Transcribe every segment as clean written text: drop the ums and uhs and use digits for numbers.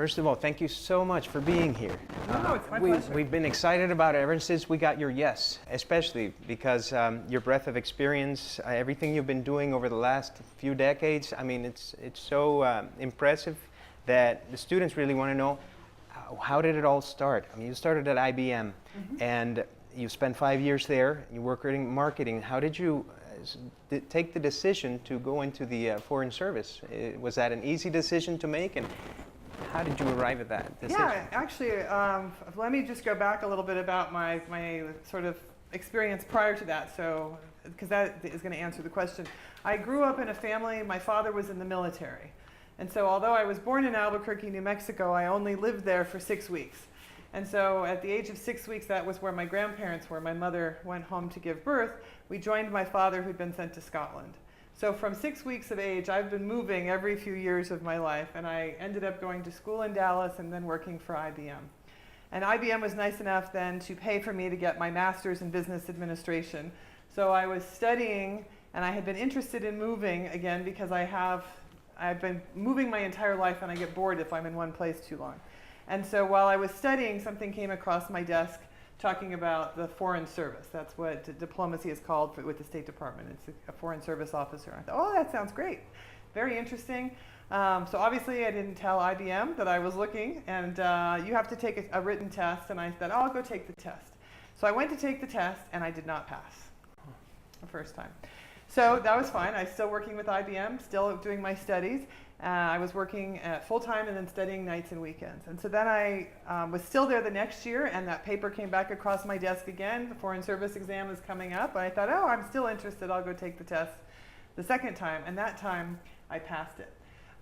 First of all, thank you so much for being here. No, it's my pleasure. We've been excited about it ever since we got your yes, especially because your breadth of experience, everything you've been doing over the last few decades, I mean, it's so impressive that the students really want to know, how did it all start? I mean, you started at IBM, and you spent 5 years there, you worked in marketing. How did you take the decision to go into the Foreign Service? Was that an easy decision to make, and how did you arrive at that decision? Yeah, actually, let me just go back a little bit about my sort of experience prior to that, so because that is going to answer the question. I grew up in a family, my father was in the military. And so although I was born in Albuquerque, New Mexico, I only lived there for 6 weeks. And so at the age of 6 weeks, that was where my grandparents were. My mother went home to give birth. We joined my father, who'd been sent to Scotland. So from 6 weeks of age, I've been moving every few years of my life, and I ended up going to school in Dallas and then working for IBM. And IBM was nice enough then to pay for me to get my master's in business administration. So I was studying, and I had been interested in moving again because I've been moving my entire life, and I get bored if I'm in one place too long. And so while I was studying, something came across my desk talking about the Foreign Service. That's what diplomacy is called with the State Department. It's a Foreign Service officer. I thought, oh, that sounds great. Very interesting. So obviously I didn't tell IBM that I was looking, and you have to take a written test, and I said, oh, I'll go take the test. So I went to take the test, and I did not pass the first time. So that was fine. I was still working with IBM, still doing my studies. I was working full-time and then studying nights and weekends. And so then I was still there the next year, and that paper came back across my desk again. The Foreign Service exam is coming up. And I thought, oh, I'm still interested. I'll go take the test the second time. And that time, I passed it.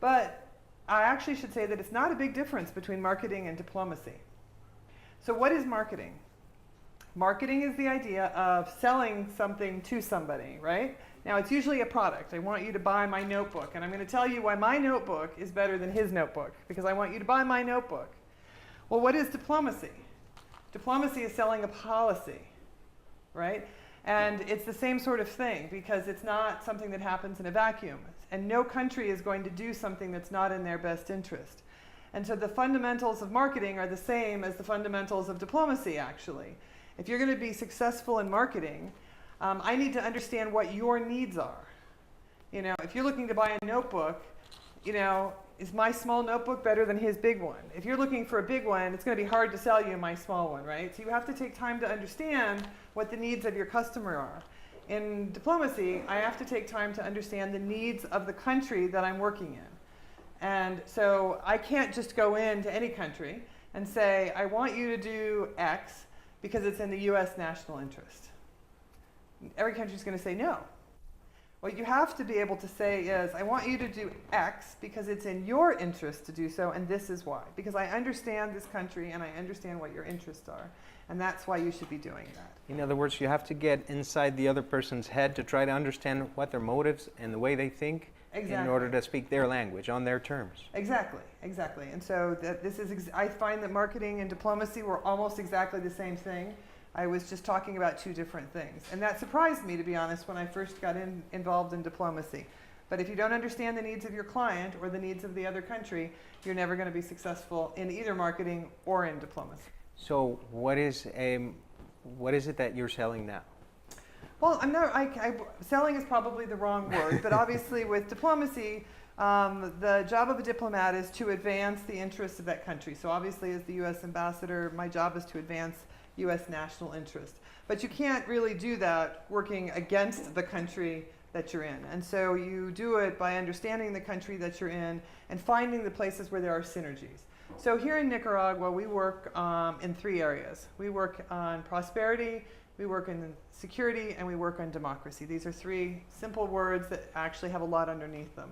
But I actually should say that it's not a big difference between marketing and diplomacy. So what is marketing? Marketing is the idea of selling something to somebody, right? Now, it's usually a product. I want you to buy my notebook, and I'm going to tell you why my notebook is better than his notebook, because I want you to buy my notebook. Well, what is diplomacy? Diplomacy is selling a policy, right? And it's the same sort of thing, because it's not something that happens in a vacuum. And no country is going to do something that's not in their best interest. And so the fundamentals of marketing are the same as the fundamentals of diplomacy, actually. If you're going to be successful in marketing, I need to understand what your needs are. You know, if you're looking to buy a notebook, you know, is my small notebook better than his big one? If you're looking for a big one, it's going to be hard to sell you my small one, right? So you have to take time to understand what the needs of your customer are. In diplomacy, I have to take time to understand the needs of the country that I'm working in. And so I can't just go into any country and say, I want you to do X because it's in the US national interest. Every country is going to say no. What you have to be able to say is, I want you to do X because it's in your interest to do so, and this is why. Because I understand this country and I understand what your interests are, and that's why you should be doing that. In other words, you have to get inside the other person's head to try to understand what their motives and the way they think in order to speak their language on their terms. Exactly, exactly. And so I find that marketing and diplomacy were almost exactly the same thing. I was just talking about two different things. And that surprised me, to be honest, when I first got involved in diplomacy. But if you don't understand the needs of your client or the needs of the other country, you're never going to be successful in either marketing or in diplomacy. So what is it that you're selling now? Well, selling is probably the wrong word, but obviously with diplomacy, the job of a diplomat is to advance the interests of that country. So obviously as the U.S. ambassador, my job is to advance U.S. national interest. But you can't really do that working against the country that you're in. And so you do it by understanding the country that you're in and finding the places where there are synergies. So here in Nicaragua, we work in 3 areas. We work on prosperity, we work in security, and we work on democracy. These are 3 simple words that actually have a lot underneath them.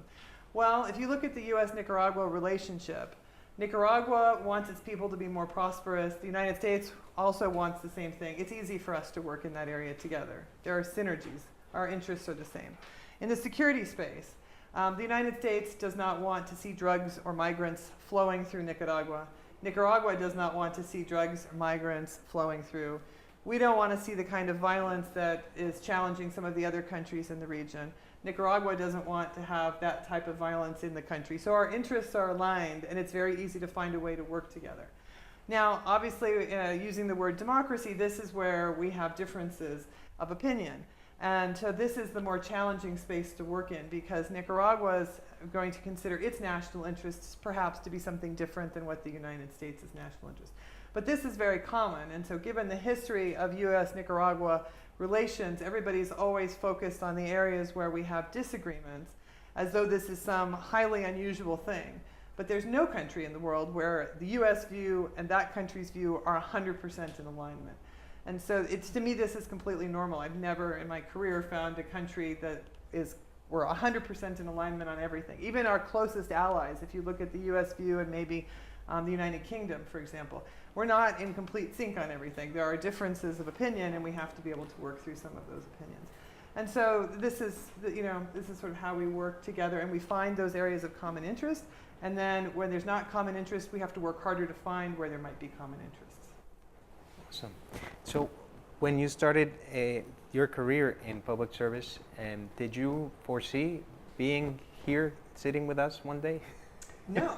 Well, if you look at the U.S.-Nicaragua relationship, Nicaragua wants its people to be more prosperous. The United States also wants the same thing. It's easy for us to work in that area together. There are synergies. Our interests are the same. In the security space, the United States does not want to see drugs or migrants flowing through Nicaragua. Nicaragua does not want to see drugs or migrants flowing through. We don't want to see the kind of violence that is challenging some of the other countries in the region. Nicaragua doesn't want to have that type of violence in the country. So our interests are aligned, and it's very easy to find a way to work together. Now, obviously, using the word democracy, this is where we have differences of opinion. And so this is the more challenging space to work in, because Nicaragua is going to consider its national interests perhaps to be something different than what the United States' national interest. But this is very common, and so given the history of U.S.-Nicaragua relations, everybody's always focused on the areas where we have disagreements, as though this is some highly unusual thing. But there's no country in the world where the U.S. view and that country's view are 100% in alignment. And so to me, this is completely normal. I've never in my career found a country that we're 100% in alignment on everything. Even our closest allies, if you look at the U.S. view and maybe the United Kingdom, for example, we're not in complete sync on everything. There are differences of opinion, and we have to be able to work through some of those opinions. And so this is sort of how we work together, and we find those areas of common interest. And then when there's not common interest, we have to work harder to find where there might be common interests. Awesome. So when you started your career in public service, did you foresee being here sitting with us one day? No.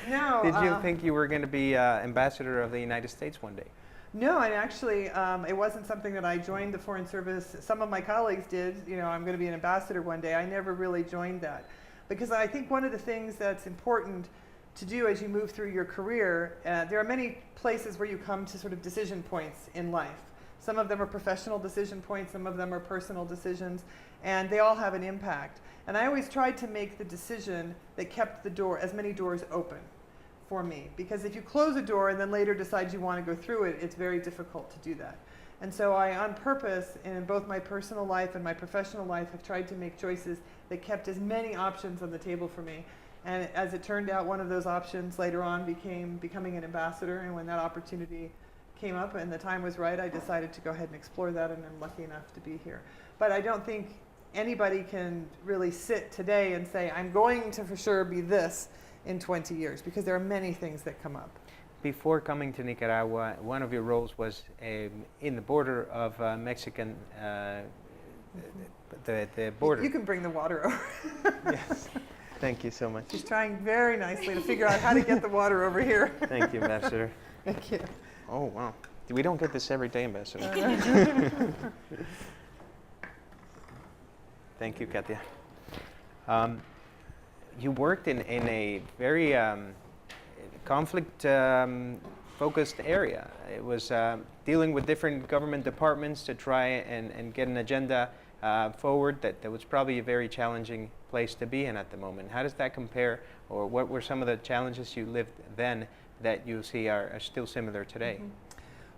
No. Did you think you were going to be ambassador of the United States one day? No, and actually, it wasn't something that I joined the Foreign Service. Some of my colleagues did. I'm going to be an ambassador one day. I never really joined that. Because I think one of the things that's important to do as you move through your career, there are many places where you come to sort of decision points in life. Some of them are professional decision points, some of them are personal decisions, and they all have an impact. And I always tried to make the decision that kept as many doors open for me. Because if you close a door and then later decide you want to go through it, it's very difficult to do that. And so I, on purpose, in both my personal life and my professional life, have tried to make choices that kept as many options on the table for me. And as it turned out, one of those options later on becoming an ambassador. And when that opportunity came up and the time was right, I decided to go ahead and explore that, and I'm lucky enough to be here. But I don't think anybody can really sit today and say, I'm going to for sure be this in 20 years, because there are many things that come up. Before coming to Nicaragua, one of your roles was in the border of Mexican, the border. You can bring the water over. Yes. Thank you so much. She's trying very nicely to figure out how to get the water over here. Thank you, Ambassador. Thank you. Oh, wow. We don't get this every day, Ambassador. Thank you, Katia. You worked in a very conflict-focused area. It was dealing with different government departments to try and get an agenda forward that was probably a very challenging place to be in at the moment. How does that compare, or what were some of the challenges you lived then that you see are still similar today? Mm-hmm.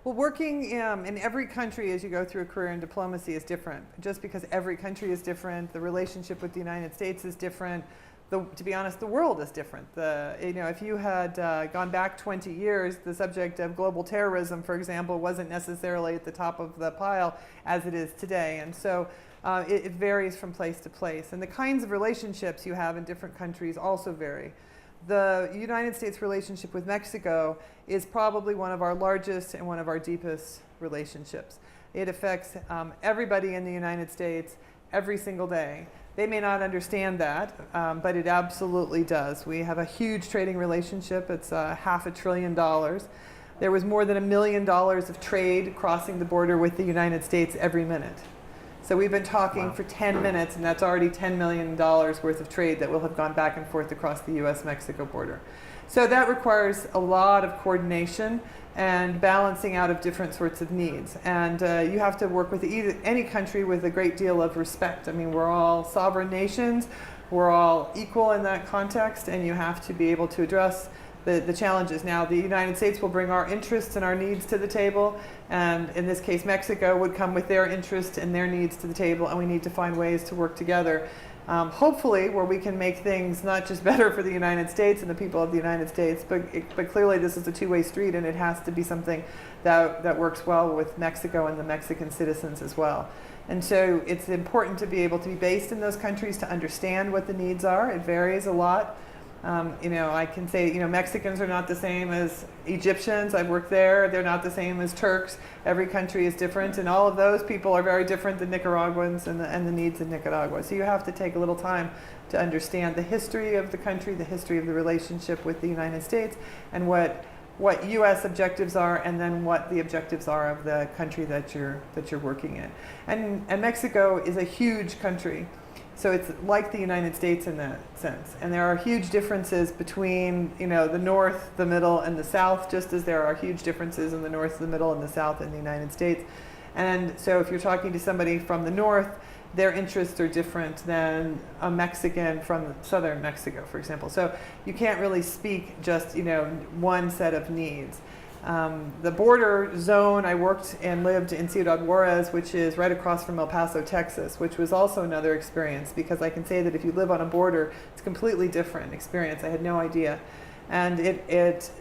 Well, working in every country as you go through a career in diplomacy is different. Just because every country is different, the relationship with the United States is different. To be honest, the world is different. If you had gone back 20 years, the subject of global terrorism, for example, wasn't necessarily at the top of the pile as it is today. And so it varies from place to place. And the kinds of relationships you have in different countries also vary. The United States relationship with Mexico is probably one of our largest and one of our deepest relationships. It affects everybody in the United States every single day. They may not understand that, but it absolutely does. We have a huge trading relationship. It's $500 billion. There was more than $1 million of trade crossing the border with the United States every minute. So we've been talking for 10 minutes, and that's already $10 million worth of trade that will have gone back and forth across the U.S.-Mexico border. So that requires a lot of coordination and balancing out of different sorts of needs. And you have to work with any country with a great deal of respect. I mean, we're all sovereign nations. We're all equal in that context, and you have to be able to address the challenges. Now, the United States will bring our interests and our needs to the table, and in this case, Mexico would come with their interests and their needs to the table, and we need to find ways to work together. Hopefully, where we can make things not just better for the United States and the people of the United States, but clearly this is a two-way street, and it has to be something that works well with Mexico and the Mexican citizens as well. And so it's important to be able to be based in those countries to understand what the needs are. It varies a lot. I can say, Mexicans are not the same as Egyptians. I've worked there. They're not the same as Turks. Every country is different, and all of those people are very different than Nicaraguans and the needs in Nicaragua. So you have to take a little time to understand the history of the country, the history of the relationship with the United States, and what U.S. objectives are, and then what the objectives are of the country that you're working in. And Mexico is a huge country. So it's like the United States in that sense. And there are huge differences between, the north, the middle, and the south, just as there are huge differences in the north, the middle, and the south in the United States. And so if you're talking to somebody from the north, their interests are different than a Mexican from southern Mexico, for example. So you can't really speak just, one set of needs. The border zone, I worked and lived in Ciudad Juarez, which is right across from El Paso, Texas, which was also another experience, because I can say that if you live on a border, it's a completely different experience. I had no idea. And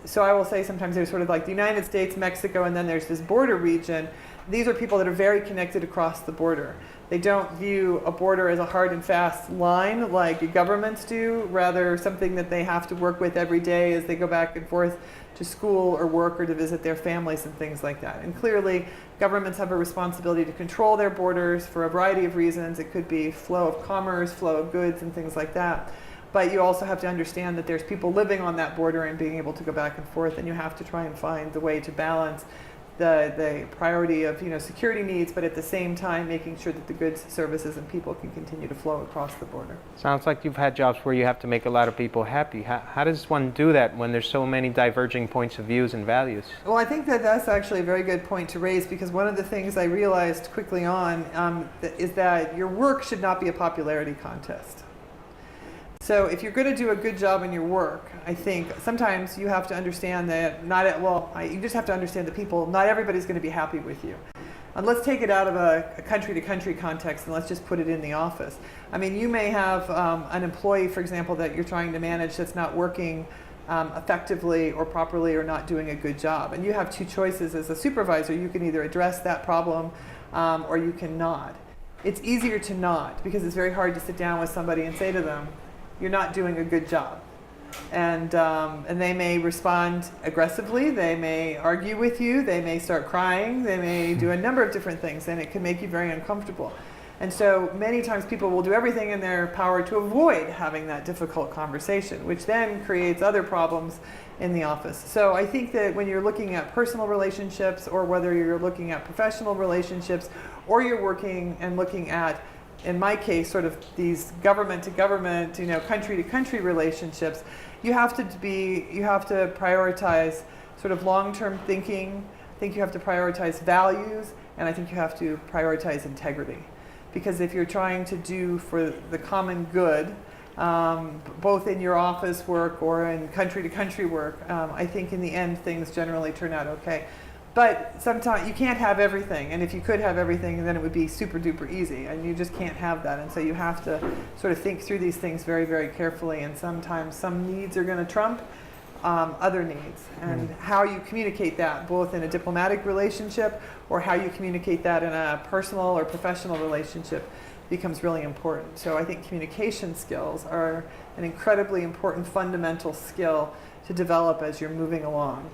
so I will say sometimes there's sort of like the United States, Mexico, and then there's this border region. These are people that are very connected across the border. They don't view a border as a hard and fast line like governments do, rather something that they have to work with every day as they go back and forth to school or work or to visit their families and things like that. And clearly, governments have a responsibility to control their borders for a variety of reasons. It could be flow of commerce, flow of goods, and things like that. But you also have to understand that there's people living on that border and being able to go back and forth, and you have to try and find the way to balance the priority of security needs, but at the same time making sure that the goods, services, and people can continue to flow across the border. Sounds like you've had jobs where you have to make a lot of people happy. How does one do that when there's so many diverging points of views and values? Well, I think that that's actually a very good point to raise, because one of the things I realized quickly on is that your work should not be a popularity contest. So if you're going to do a good job in your work, I think sometimes you have to understand that you just have to understand that not everybody's going to be happy with you. And let's take it out of a country-to-country context, and let's just put it in the office. I mean, you may have an employee, for example, that you're trying to manage that's not working effectively or properly or not doing a good job. And you have two choices as a supervisor. You can either address that problem or you can not. It's easier to not, because it's very hard to sit down with somebody and say to them, you're not doing a good job. And they may respond aggressively, they may argue with you, they may start crying, they may do a number of different things, and it can make you very uncomfortable. And so many times people will do everything in their power to avoid having that difficult conversation, which then creates other problems in the office. So I think that when you're looking at personal relationships, or whether you're looking at professional relationships, or you're working and looking at, in my case, sort of these government to government, country to country relationships, you have to prioritize sort of long-term thinking. I think you have to prioritize values, and I think you have to prioritize integrity. Because if you're trying to do for the common good, both in your office work or in country to country work, I think in the end things generally turn out okay. But sometimes you can't have everything, and if you could have everything, then it would be super duper easy, and you just can't have that. And so you have to sort of think through these things very, very carefully, and sometimes some needs are going to trump other needs. And how you communicate that, both in a diplomatic relationship or how you communicate that in a personal or professional relationship, becomes really important. So I think communication skills are an incredibly important fundamental skill to develop as you're moving along.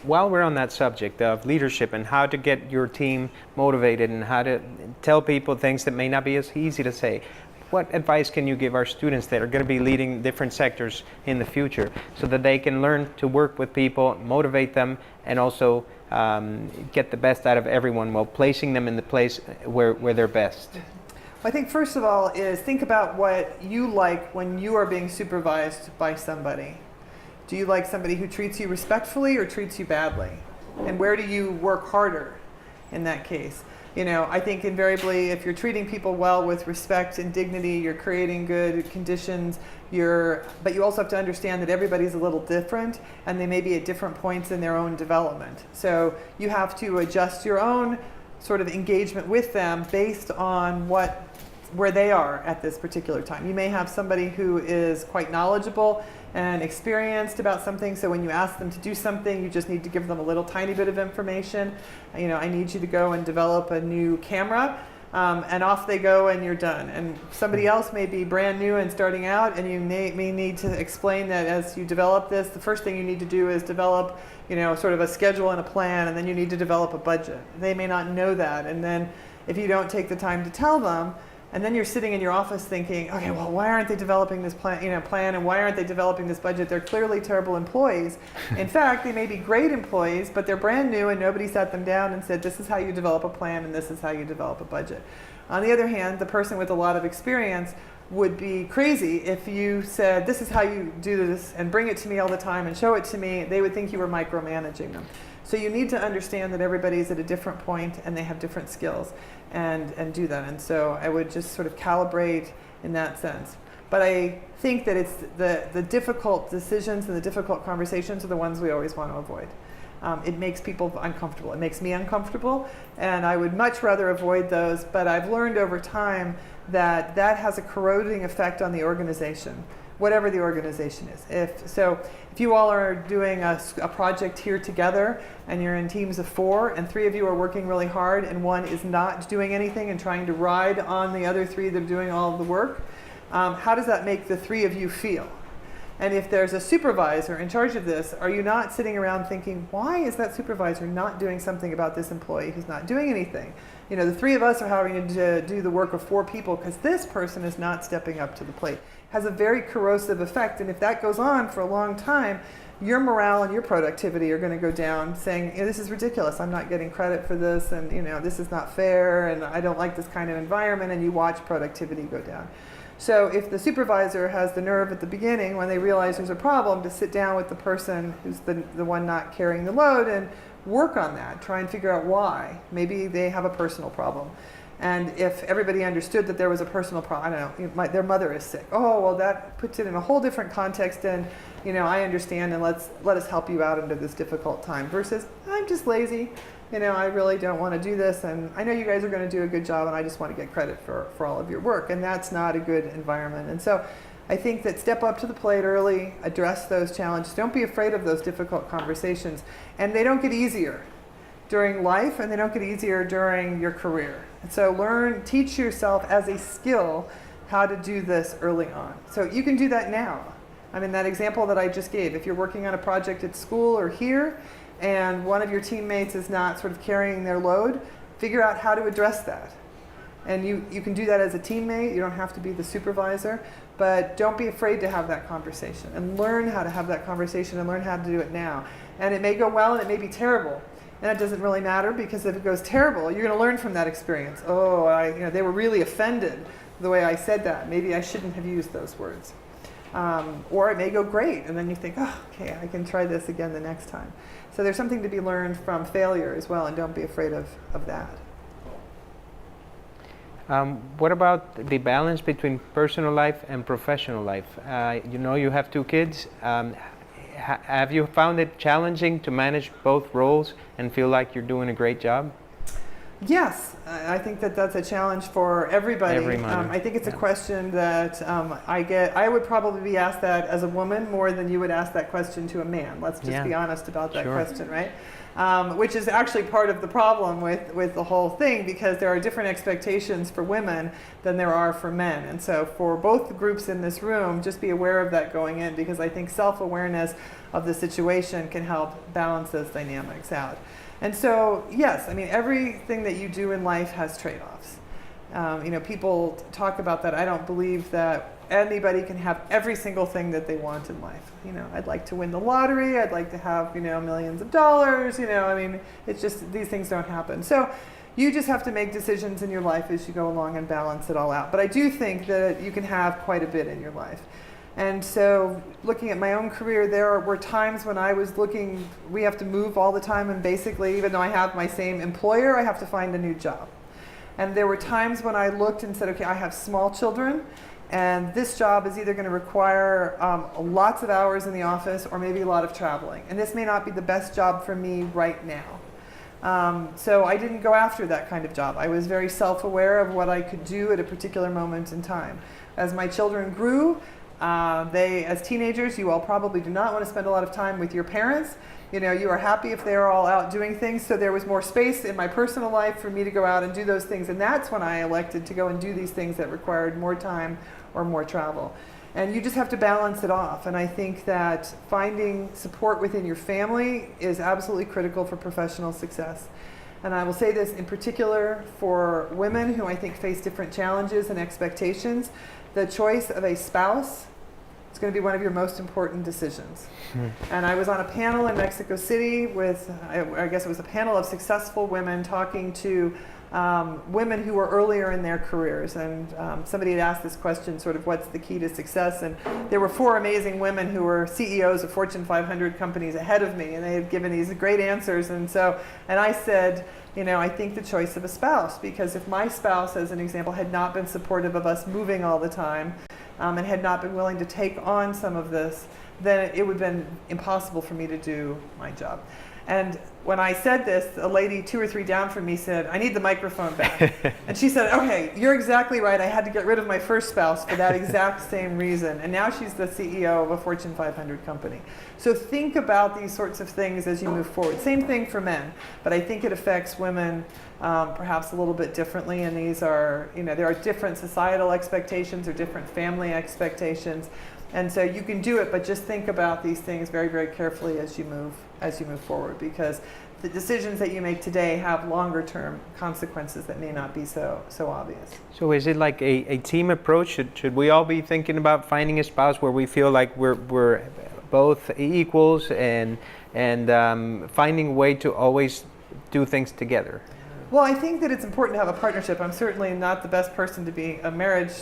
While we're on that subject of leadership and how to get your team motivated and how to tell people things that may not be as easy to say, what advice can you give our students that are going to be leading different sectors in the future so that they can learn to work with people, motivate them, and also get the best out of everyone while placing them in the place where they're best? I think first of all is think about what you like when you are being supervised by somebody. Do you like somebody who treats you respectfully or treats you badly? And where do you work harder in that case? I think invariably if you're treating people well with respect and dignity, you're creating good conditions, but you also have to understand that everybody's a little different and they may be at different points in their own development. So you have to adjust your own sort of engagement with them based on where they are at this particular time. You may have somebody who is quite knowledgeable and experienced about something, so when you ask them to do something, you just need to give them a little tiny bit of information. I need you to go and develop a new camera. and off they go and you're done. And somebody else may be brand new and starting out, and you may need to explain that as you develop this, the first thing you need to do is develop, sort of a schedule and a plan, and then you need to develop a budget. They may not know that, and then if you don't take the time to tell them, and then you're sitting in your office thinking, okay, well, why aren't they developing this plan, and why aren't they developing this budget? They're clearly terrible employees. In fact, they may be great employees, but they're brand new and nobody sat them down and said, this is how you develop a plan and this is how you develop a budget. On the other hand, the person with a lot of experience would be crazy if you said, this is how you do this and bring it to me all the time and show it to me. They would think you were micromanaging them. So you need to understand that everybody's at a different point and they have different skills and do that. And so I would just sort of calibrate in that sense. But I think that it's the difficult decisions and the difficult conversations are the ones we always want to avoid. It makes people uncomfortable. It makes me uncomfortable, and I would much rather avoid those. But I've learned over time that that has a corroding effect on the organization, whatever the organization is. If you all are doing a project here together and you're in teams of 4 and 3 of you are working really hard and one is not doing anything and trying to ride on the other 3 that are doing all of the work, how does that make the 3 of you feel? And if there's a supervisor in charge of this, are you not sitting around thinking, why is that supervisor not doing something about this employee who's not doing anything? The 3 of us are having to do the work of 4 people because this person is not stepping up to the plate. Has a very corrosive effect, and if that goes on for a long time, your morale and your productivity are going to go down, saying, this is ridiculous, I'm not getting credit for this, and this is not fair, and I don't like this kind of environment, and you watch productivity go down. So if the supervisor has the nerve at the beginning, when they realize there's a problem, to sit down with the person who's the one not carrying the load and work on that, try and figure out why. Maybe they have a personal problem. And if everybody understood that there was a personal problem, I don't know, their mother is sick. Oh, well, that puts it in a whole different context, and I understand, and let us help you out into this difficult time. Versus, I'm just lazy, I really don't want to do this, and I know you guys are going to do a good job, and I just want to get credit for all of your work, and that's not a good environment. And so I think that step up to the plate early, address those challenges. Don't be afraid of those difficult conversations, and they don't get easier during life, and they don't get easier during your career. And so teach yourself as a skill how to do this early on. So you can do that now. I mean, that example that I just gave, if you're working on a project at school or here, and one of your teammates is not sort of carrying their load, figure out how to address that. And you can do that as a teammate. You don't have to be the supervisor, but don't be afraid to have that conversation and learn how to have that conversation and learn how to do it now. And it may go well and it may be terrible. And it doesn't really matter, because if it goes terrible, you're going to learn from that experience. Oh, they were really offended the way I said that. Maybe I shouldn't have used those words. Or it may go great, and then you think, oh, okay, I can try this again the next time. So there's something to be learned from failure as well, and don't be afraid of that. What about the balance between personal life and professional life? You have 2 kids. Have you found it challenging to manage both roles and feel like you're doing a great job? Yes, I think that that's a challenge for everybody. Every mother. I think it's a question that I get. I would probably be asked that as a woman more than you would ask that question to a man. Let's just be honest about that question, right? Which is actually part of the problem with the whole thing, because there are different expectations for women than there are for men. And so for both the groups in this room, just be aware of that going in, because I think self-awareness of the situation can help balance those dynamics out. And so, yes, I mean, everything that you do in life has trade-offs. People talk about that. I don't believe that anybody can have every single thing that they want in life. I'd like to win the lottery. I'd like to have, millions of dollars. It's just, these things don't happen. So you just have to make decisions in your life as you go along and balance it all out. But I do think that you can have quite a bit in your life. And so looking at my own career, there were times when I was looking, we have to move all the time, and basically, even though I have my same employer, I have to find a new job. And there were times when I looked and said, okay, I have small children, and this job is either going to require lots of hours in the office or maybe a lot of traveling. And this may not be the best job for me right now. So I didn't go after that kind of job. I was very self-aware of what I could do at a particular moment in time. As my children grew, They, as teenagers, you all probably do not want to spend a lot of time with your parents. You know, you are happy if they are all out doing things, so there was more space in my personal life for me to go out and do those things, and that's when I elected to go and do these things that required more time or more travel. And you just have to balance it off, and I think that finding support within your family is absolutely critical for professional success. And I will say this in particular for women who I think face different challenges and expectations. The choice of a spouse is going to be one of your most important decisions. And I was on a panel in Mexico City with, I guess it was a panel of successful women talking to women who were earlier in their careers. And somebody had asked this question, sort of, what's the key to success? And there were 4 amazing women who were CEOs of Fortune 500 companies ahead of me, and they had given these great answers. And I said, you know, I think the choice of a spouse, because if my spouse, as an example, had not been supportive of us moving all the time, and had not been willing to take on some of this, then it would have been impossible for me to do my job. And when I said this, a lady 2 or 3 down from me said, I need the microphone back. And she said, okay, you're exactly right. I had to get rid of my first spouse for that exact same reason. And now she's the CEO of a Fortune 500 company. So think about these sorts of things as you move forward. Same thing for men, but I think it affects women perhaps a little bit differently. And these are, you know, there are different societal expectations or different family expectations. And so you can do it, but just think about these things very, very carefully as you move forward, because the decisions that you make today have longer term consequences that may not be so obvious. So is it like a team approach? Should we all be thinking about finding a spouse where we feel like we're both equals, and finding a way to always do things together? Well, I think that it's important to have a partnership. I'm certainly not the best person to be a marriage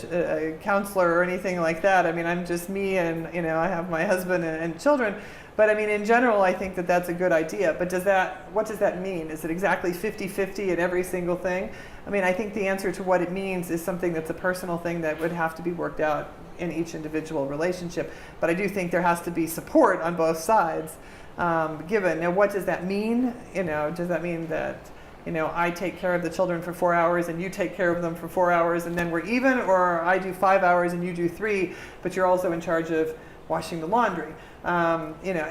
counselor or anything like that. I mean, I'm just me, and you know, I have my husband and children. But I mean, in general, I think that that's a good idea. But what does that mean? Is it exactly 50-50 in every single thing? I mean, I think the answer to what it means is something that's a personal thing that would have to be worked out in each individual relationship. But I do think there has to be support on both sides given. Now, what does that mean? You know, does that mean that, you know, I take care of the children for 4 hours and you take care of them for 4 hours and then we're even, or I do 5 hours and you do 3, but you're also in charge of washing the laundry? You know,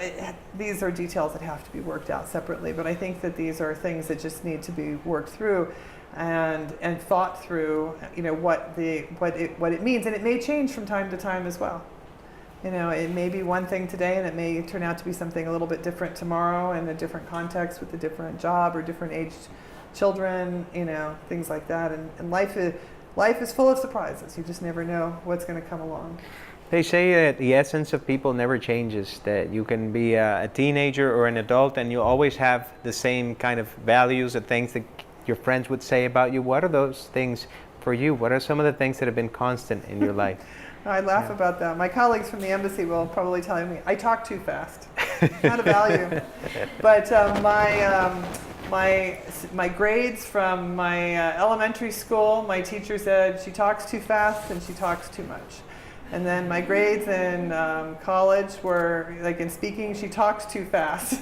these are details that have to be worked out separately, but I think that these are things that just need to be worked through and thought through, you know, what it means, and it may change from time to time as well. You know, it may be one thing today and it may turn out to be something a little bit different tomorrow in a different context with a different job or different aged children, you know, things like that. And life is full of surprises. You just never know what's going to come along. They say that the essence of people never changes, that you can be a teenager or an adult and you always have the same kind of values and things that your friends would say about you. What are those things for you? What are some of the things that have been constant in your life? I laugh about that. My colleagues from the embassy will probably tell me I talk too fast. Not a value. But my grades from my elementary school, my teacher said she talks too fast and she talks too much. And then my grades in college were, like in speaking, she talks too fast.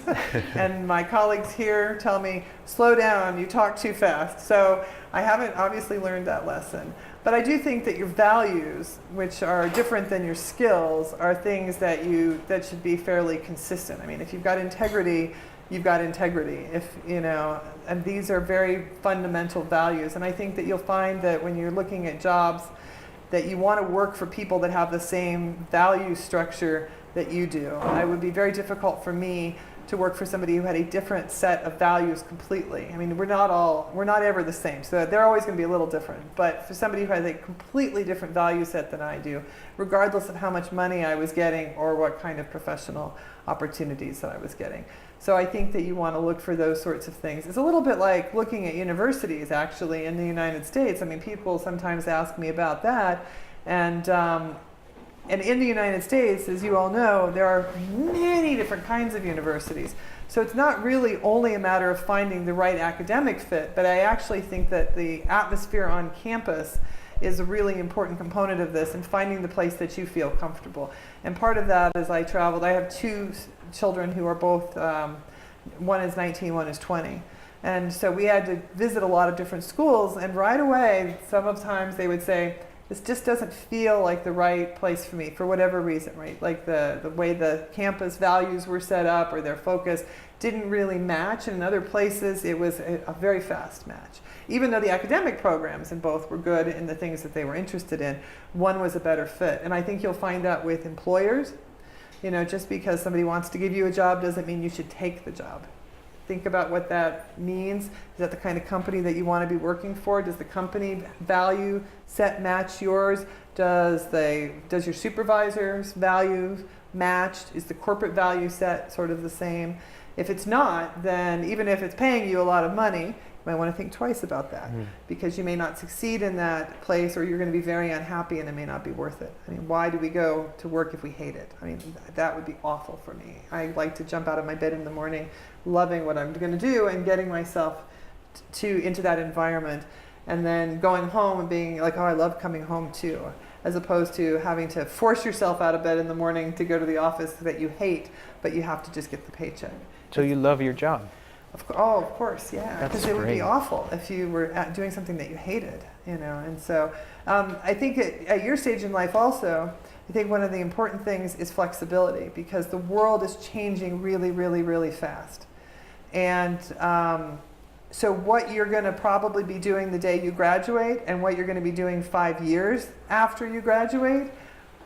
And my colleagues here tell me, slow down, you talk too fast. So I haven't obviously learned that lesson. But I do think that your values, which are different than your skills, are things that should be fairly consistent. I mean, if you've got integrity, you've got integrity. If, you know, and these are very fundamental values. And I think that you'll find that when you're looking at jobs, that you want to work for people that have the same value structure that you do. It would be very difficult for me to work for somebody who had a different set of values completely. I mean, we're not ever the same, so they're always going to be a little different. But for somebody who has a completely different value set than I do, regardless of how much money I was getting or what kind of professional opportunities that I was getting. So I think that you want to look for those sorts of things. It's a little bit like looking at universities, actually, in the United States. I mean, people sometimes ask me about that. And in the United States, as you all know, there are many different kinds of universities. So it's not really only a matter of finding the right academic fit, but I actually think that the atmosphere on campus is a really important component of this, and finding the place that you feel comfortable. And part of that, as I traveled, I have 2 children who are both, one is 19, one is 20. And so we had to visit a lot of different schools, and right away, sometimes they would say, this just doesn't feel like the right place for me for whatever reason, right? Like the way the campus values were set up or their focus didn't really match. And in other places, it was a very fast match. Even though the academic programs in both were good in the things that they were interested in, one was a better fit. And I think you'll find that with employers. You know, just because somebody wants to give you a job doesn't mean you should take the job. Think about what that means. Is that the kind of company that you want to be working for? Does the company value set match yours? Does your supervisor's values match? Is the corporate value set sort of the same? If it's not, then even if it's paying you a lot of money, you might want to think twice about that, because you may not succeed in that place, or you're going to be very unhappy and it may not be worth it. I mean, why do we go to work if we hate it? I mean, that would be awful for me. I like to jump out of my bed in the morning loving what I'm going to do and getting myself into that environment, and then going home and being like, oh, I love coming home too, as opposed to having to force yourself out of bed in the morning to go to the office that you hate, but you have to just get the paycheck. So you love your job? Of course, yeah. Because it would be great. awful if you were doing something that you hated, you know. And so I think at your stage in life also, I think one of the important things is flexibility, because the world is changing really, really, really fast. And so what you're going to probably be doing the day you graduate and what you're going to be doing 5 years after you graduate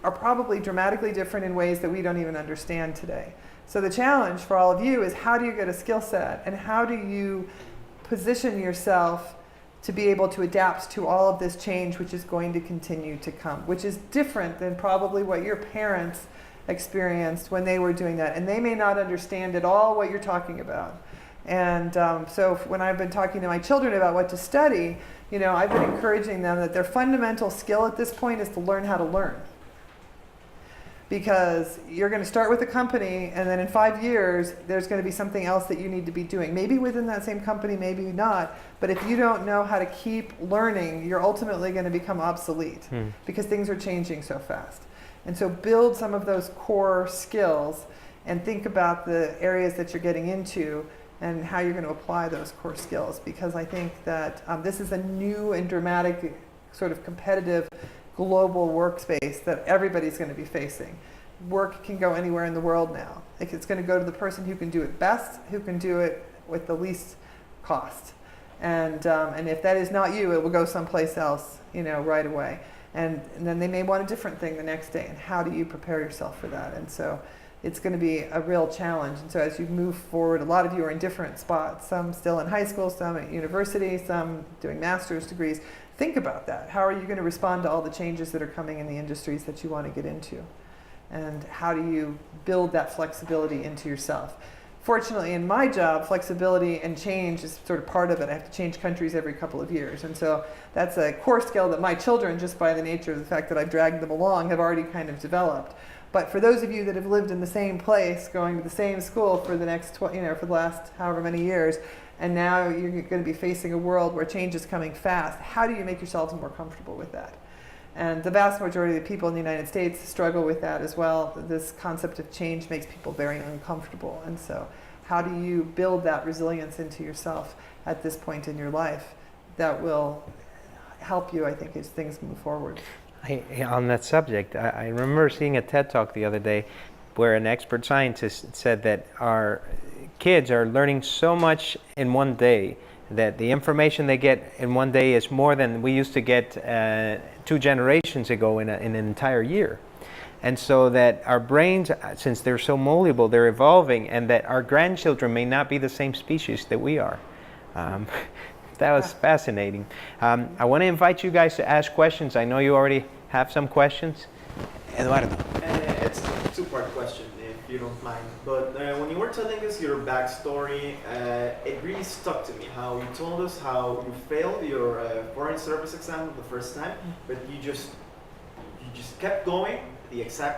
are probably dramatically different in ways that we don't even understand today. So the challenge for all of you is, how do you get a skill set, and how do you position yourself to be able to adapt to all of this change, which is going to continue to come, which is different than probably what your parents experienced when they were doing that. And they may not understand at all what you're talking about. And so when I've been talking to my children about what to study, you know, I've been encouraging them that their fundamental skill at this point is to learn how to learn. Because you're going to start with a company, and then in 5 years, there's going to be something else that you need to be doing. Maybe within that same company, maybe not. But if you don't know how to keep learning, you're ultimately going to become obsolete, because things are changing so fast. And so build some of those core skills and think about the areas that you're getting into and how you're going to apply those core skills. Because I think that this is a new and dramatic sort of competitive global workspace that everybody's going to be facing. Work can go anywhere in the world now. Like, it's going to go to the person who can do it best, who can do it with the least cost. And if that is not you, it will go someplace else, you know, right away. And then they may want a different thing the next day. And how do you prepare yourself for that? And so it's going to be a real challenge. And so as you move forward, a lot of you are in different spots. Some still in high school, some at university, some doing master's degrees. Think about that. How are you going to respond to all the changes that are coming in the industries that you want to get into? And how do you build that flexibility into yourself? Fortunately, in my job, flexibility and change is sort of part of it. I have to change countries every couple of years. And so that's a core skill that my children, just by the nature of the fact that I've dragged them along, have already kind of developed. But for those of you that have lived in the same place, going to the same school for the next, for the last however many years, and now you're going to be facing a world where change is coming fast, how do you make yourselves more comfortable with that? And the vast majority of the people in the United States struggle with that as well. This concept of change makes people very uncomfortable. And so how do you build that resilience into yourself at this point in your life that will help you, I think, as things move forward? On that subject, I remember seeing a TED Talk the other day where an expert scientist said that our kids are learning so much in one day, that the information they get in one day is more than we used to get 2 generations ago in an entire year. And so that our brains, since they're so malleable, they're evolving, and that our grandchildren may not be the same species that we are. That was fascinating. I want to invite you guys to ask questions. I know you already have some questions. Eduardo. It's a two-part question, if you don't mind. But when you were telling us your backstory, it really stuck to me. How you told us how you failed your foreign service exam the first time, but you just kept going. The exam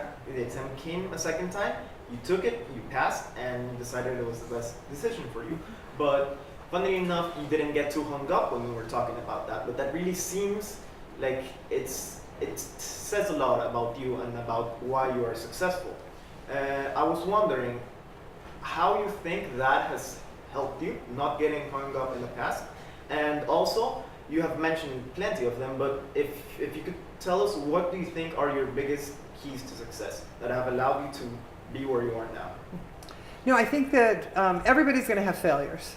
came a second time. You took it, you passed, and decided it was the best decision for you. But funnily enough, you didn't get too hung up when we were talking about that. But that really seems like it says a lot about you and about why you are successful. I was wondering how you think that has helped you not getting hung up in the past. And also, you have mentioned plenty of them, but if you could tell us, what do you think are your biggest keys to success that have allowed you to be where you are now? I think that everybody's going to have failures.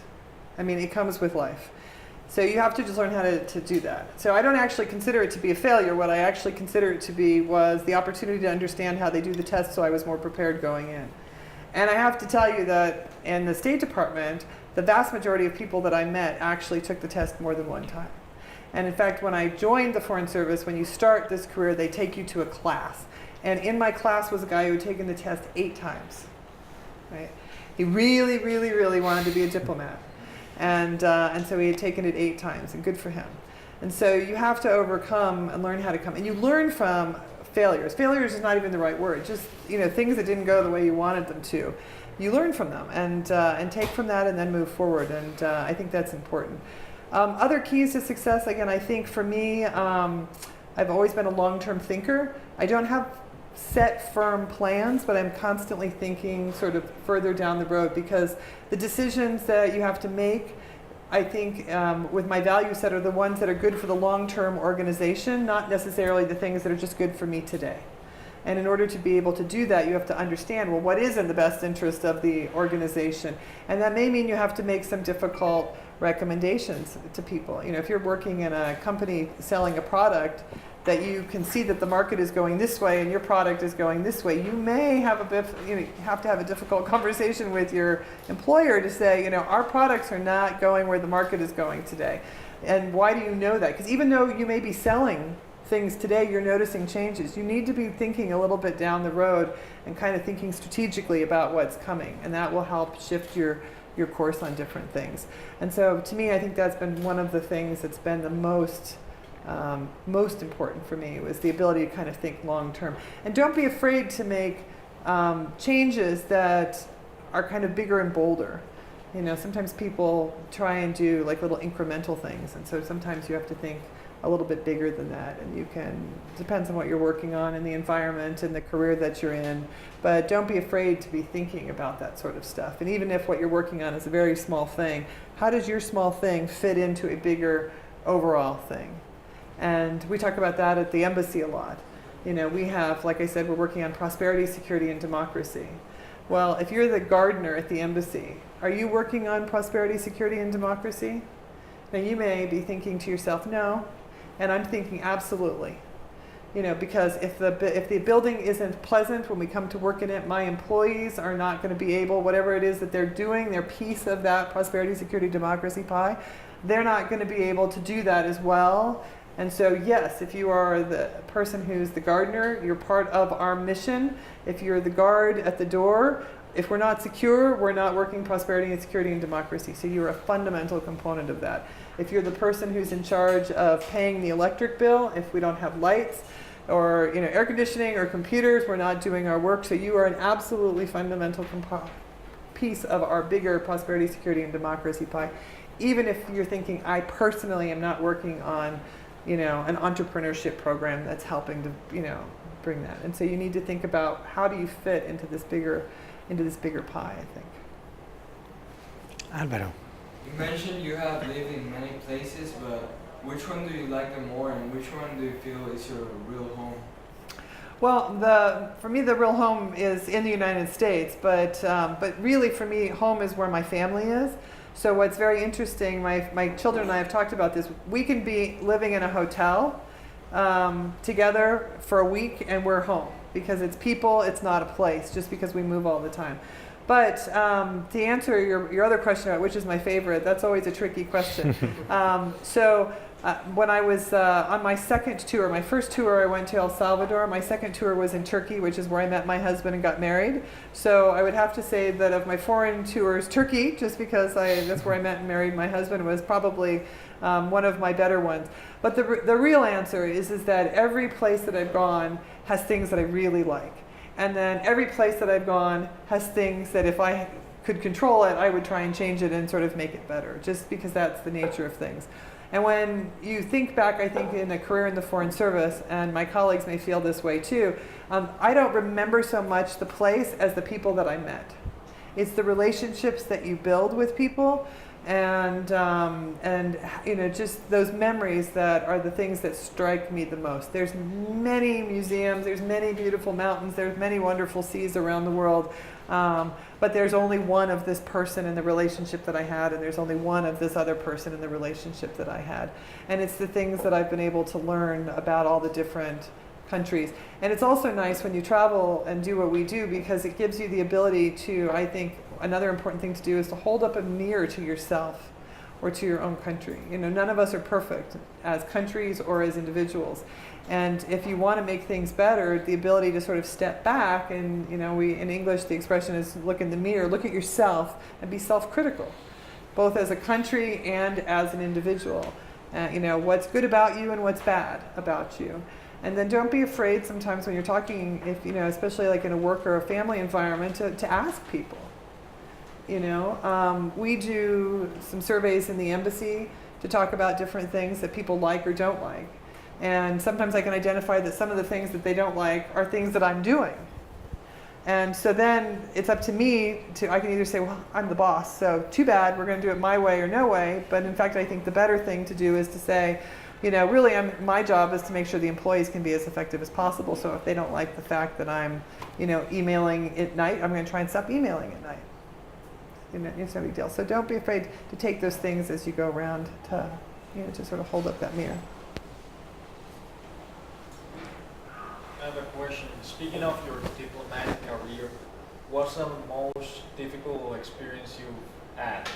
I mean, it comes with life. So you have to just learn how to do that. So I don't actually consider it to be a failure. What I actually consider it to be was the opportunity to understand how they do the test, so I was more prepared going in. And I have to tell you that in the State Department, the vast majority of people that I met actually took the test more than one time. And in fact, when I joined the Foreign Service, when you start this career, they take you to a class. And in my class was a guy who had taken the test 8 times. Right? He really, really, really wanted to be a diplomat. And so he had taken it 8 times, and good for him. And so you have to overcome and learn how to come. And you learn from failures. Failures is not even the right word. Just things that didn't go the way you wanted them to. You learn from them and take from that and then move forward. And I think that's important. Other keys to success, again, I think for me, I've always been a long-term thinker. I don't have set firm plans, but I'm constantly thinking sort of further down the road, because the decisions that you have to make, I think with my value set, are the ones that are good for the long-term organization, not necessarily the things that are just good for me today. And in order to be able to do that, you have to understand, well, what is in the best interest of the organization? And that may mean you have to make some difficult recommendations to people. If you're working in a company selling a product that you can see that the market is going this way and your product is going this way, you may have have to have a difficult conversation with your employer to say, our products are not going where the market is going today. And why do you know that? Because even though you may be selling things today, you're noticing changes. You need to be thinking a little bit down the road and kind of thinking strategically about what's coming, and that will help shift your course on different things. And so to me, I think that's been one of the things that's been the most important for me, was the ability to kind of think long term. And don't be afraid to make changes that are kind of bigger and bolder. Sometimes people try and do like little incremental things, and so sometimes you have to think a little bit bigger than that, and depends on what you're working on and the environment and the career that you're in, but don't be afraid to be thinking about that sort of stuff. And even if what you're working on is a very small thing, how does your small thing fit into a bigger overall thing? And we talk about that at the embassy a lot. We have, like I said, we're working on prosperity, security, and democracy. Well, if you're the gardener at the embassy, are you working on prosperity, security, and democracy? Now you may be thinking to yourself, no. And I'm thinking, absolutely. Because if the building isn't pleasant when we come to work in it, my employees are not going to be able, whatever it is that they're doing, their piece of that prosperity, security, democracy pie, they're not going to be able to do that as well. And so yes, if you are the person who's the gardener, you're part of our mission. If you're the guard at the door, if we're not secure, we're not working prosperity and security and democracy. So you're a fundamental component of that. If you're the person who's in charge of paying the electric bill, if we don't have lights or air conditioning or computers, we're not doing our work. So you are an absolutely fundamental piece of our bigger prosperity, security, and democracy pie. Even if you're thinking, I personally am not working on an entrepreneurship program that's helping to bring that. And so you need to think about, how do you fit into this bigger pie, I think. Alvaro. You mentioned you have lived in many places, but which one do you like the more, and which one do you feel is your real home? Well, for me, the real home is in the United States, but really for me, home is where my family is. So what's very interesting, my children and I have talked about this. We can be living in a hotel together for a week, and we're home, because it's people, it's not a place, just because we move all the time. But to answer your other question about which is my favorite, that's always a tricky question. When I was on my second tour, my first tour I went to El Salvador, my second tour was in Turkey, which is where I met my husband and got married. So I would have to say that of my foreign tours, Turkey, just because that's where I met and married my husband, was probably one of my better ones. But the real answer is that every place that I've gone has things that I really like. And then every place that I've gone has things that if I could control it, I would try and change it and sort of make it better, just because that's the nature of things. And when you think back, I think, in a career in the Foreign Service, and my colleagues may feel this way too, I don't remember so much the place as the people that I met. It's the relationships that you build with people. and you know, just those memories that are the things that strike me the most. There's many museums, there's many beautiful mountains, there's many wonderful seas around the world, but there's only one of this person in the relationship that I had, and there's only one of this other person in the relationship that I had. And it's the things that I've been able to learn about all the different countries. And it's also nice when you travel and do what we do, because it gives you the ability to, I think, another important thing to do is to hold up a mirror to yourself or to your own country. You know, none of us are perfect as countries or as individuals. And if you want to make things better, the ability to sort of step back, and you know, we in English the expression is look in the mirror, look at yourself and be self-critical, both as a country and as an individual. You know, what's good about you and what's bad about you. And then don't be afraid sometimes when you're talking, if you know, especially like in a work or a family environment, to ask people. You know, we do some surveys in the embassy to talk about different things that people like or don't like. And sometimes I can identify that some of the things that they don't like are things that I'm doing. And so then it's up to me I can either say, well, I'm the boss, so too bad, we're going to do it my way or no way. But in fact, I think the better thing to do is to say, you know, really my job is to make sure the employees can be as effective as possible. So if they don't like the fact that I'm, you know, emailing at night, I'm going to try and stop emailing at night. You know, it's no big deal. So don't be afraid to take those things as you go around to, you know, to sort of hold up that mirror. I have a question. Speaking of your diplomatic career, what's the most difficult experience you've had?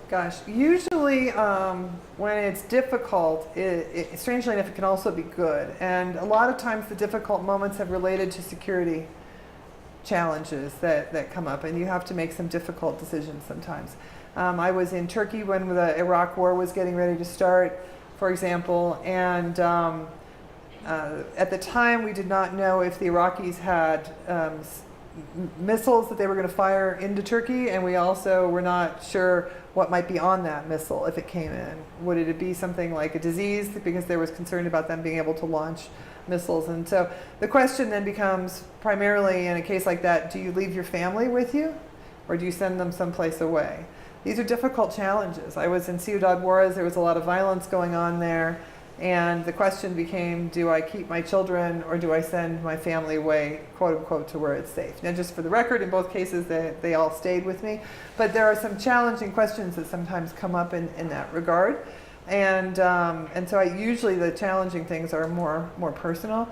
Gosh, usually when it's difficult, strangely enough, it can also be good. And a lot of times the difficult moments have related to security challenges that come up, and you have to make some difficult decisions sometimes. I was in Turkey when the Iraq War was getting ready to start, for example, and at the time we did not know if the Iraqis had missiles that they were going to fire into Turkey, and we also were not sure what might be on that missile if it came in. Would it be something like a disease, because there was concern about them being able to launch missiles? And so the question then becomes, primarily in a case like that, do you leave your family with you, or do you send them someplace away? These are difficult challenges. I was in Ciudad Juarez, there was a lot of violence going on there, and the question became, do I keep my children or do I send my family away, quote unquote, to where it's safe? Now, just for the record, in both cases, they all stayed with me. But there are some challenging questions that sometimes come up in that regard. And so usually the challenging things are more personal.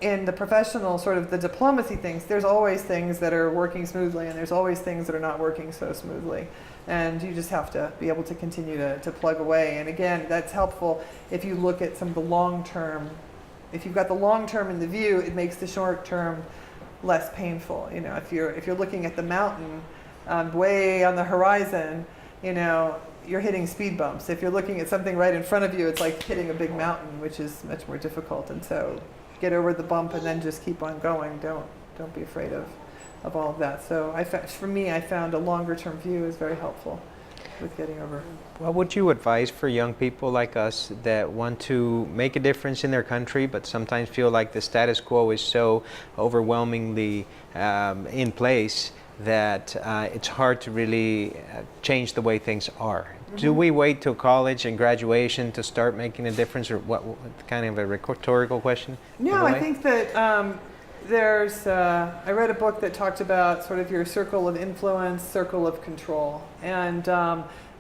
In the professional, sort of the diplomacy things, there's always things that are working smoothly, and there's always things that are not working so smoothly. And you just have to be able to continue to plug away. And again, that's helpful if you look at some of the long term. If you've got the long term in the view, it makes the short term less painful. You know, if you're looking at the mountain way on the horizon, you know, you're hitting speed bumps. If you're looking at something right in front of you, it's like hitting a big mountain, which is much more difficult. And so get over the bump and then just keep on going. Don't be afraid of all of that. So for me, I found a longer term view is very helpful with getting over. What would you advise for young people like us that want to make a difference in their country, but sometimes feel like the status quo is so overwhelmingly in place that it's hard to really change the way things are? Mm-hmm. Do we wait till college and graduation to start making a difference, or what kind of a rhetorical question? No, I think that I read a book that talked about sort of your circle of influence, circle of control. And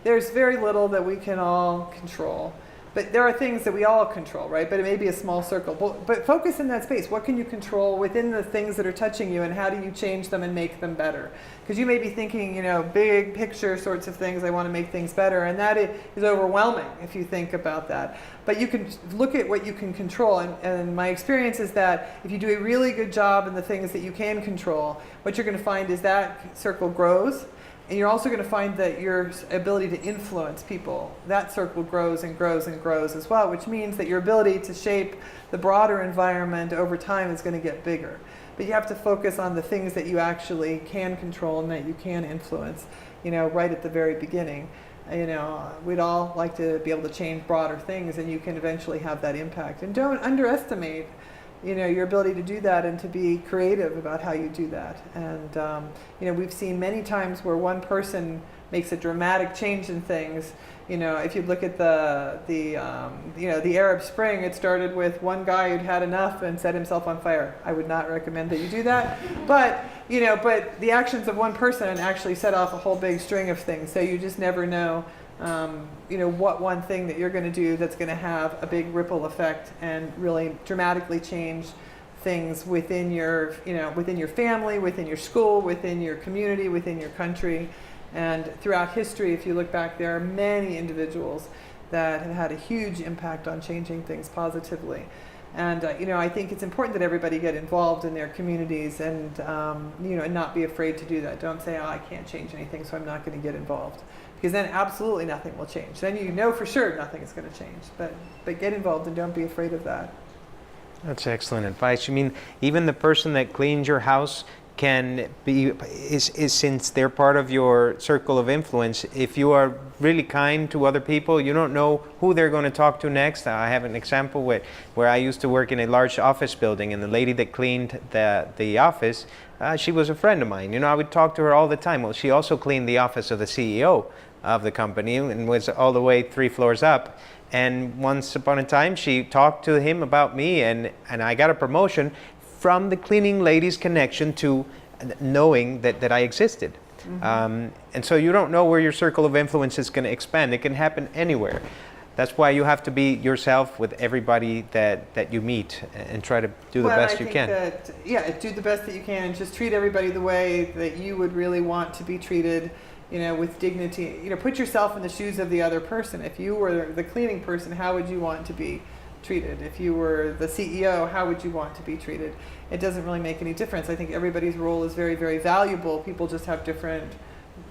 there's very little that we can all control. But there are things that we all control, right? But it may be a small circle. But focus in that space. What can you control within the things that are touching you, and how do you change them and make them better? Because you may be thinking, you know, big picture sorts of things, I want to make things better. And that is overwhelming if you think about that. But you can look at what you can control. And my experience is that if you do a really good job in the things that you can control, what you're going to find is that circle grows. And you're also going to find that your ability to influence people, that circle grows and grows and grows as well, which means that your ability to shape the broader environment over time is going to get bigger. But you have to focus on the things that you actually can control and that you can influence, you know, right at the very beginning. You know, we'd all like to be able to change broader things, and you can eventually have that impact. And don't underestimate your ability to do that and to be creative about how you do that. And we've seen many times where one person makes a dramatic change in things. If you look at the Arab Spring, it started with one guy who'd had enough and set himself on fire. I would not recommend that you do that, but the actions of one person actually set off a whole big string of things. So you just never know, what one thing that you're going to do that's going to have a big ripple effect and really dramatically change things within your family, within your school, within your community, within your country. And throughout history, if you look back, there are many individuals that have had a huge impact on changing things positively. And I think it's important that everybody get involved in their communities and and not be afraid to do that. Don't say, "Oh, I can't change anything, so I'm not going to get involved," because then absolutely nothing will change. Then you know for sure nothing is going to change. But get involved and don't be afraid of that. That's excellent advice. You mean even the person that cleans your house can be since they're part of your circle of influence, if you are really kind to other people, you don't know who they're going to talk to next. I have an example where I used to work in a large office building, and the lady that cleaned the office, she was a friend of mine. I would talk to her all the time. Well, she also cleaned the office of the CEO of the company and was all the way 3 floors up. And once upon a time, she talked to him about me, and I got a promotion from the cleaning lady's connection to knowing that I existed. Mm-hmm. And so you don't know where your circle of influence is going to expand. It can happen anywhere. That's why you have to be yourself with everybody that you meet and try to do the best you can. Do the best that you can and just treat everybody the way that you would really want to be treated, with dignity. Put yourself in the shoes of the other person. If you were the cleaning person, how would you want to be treated? If you were the CEO, how would you want to be treated? It doesn't really make any difference. I think everybody's role is very, very valuable. People just have different,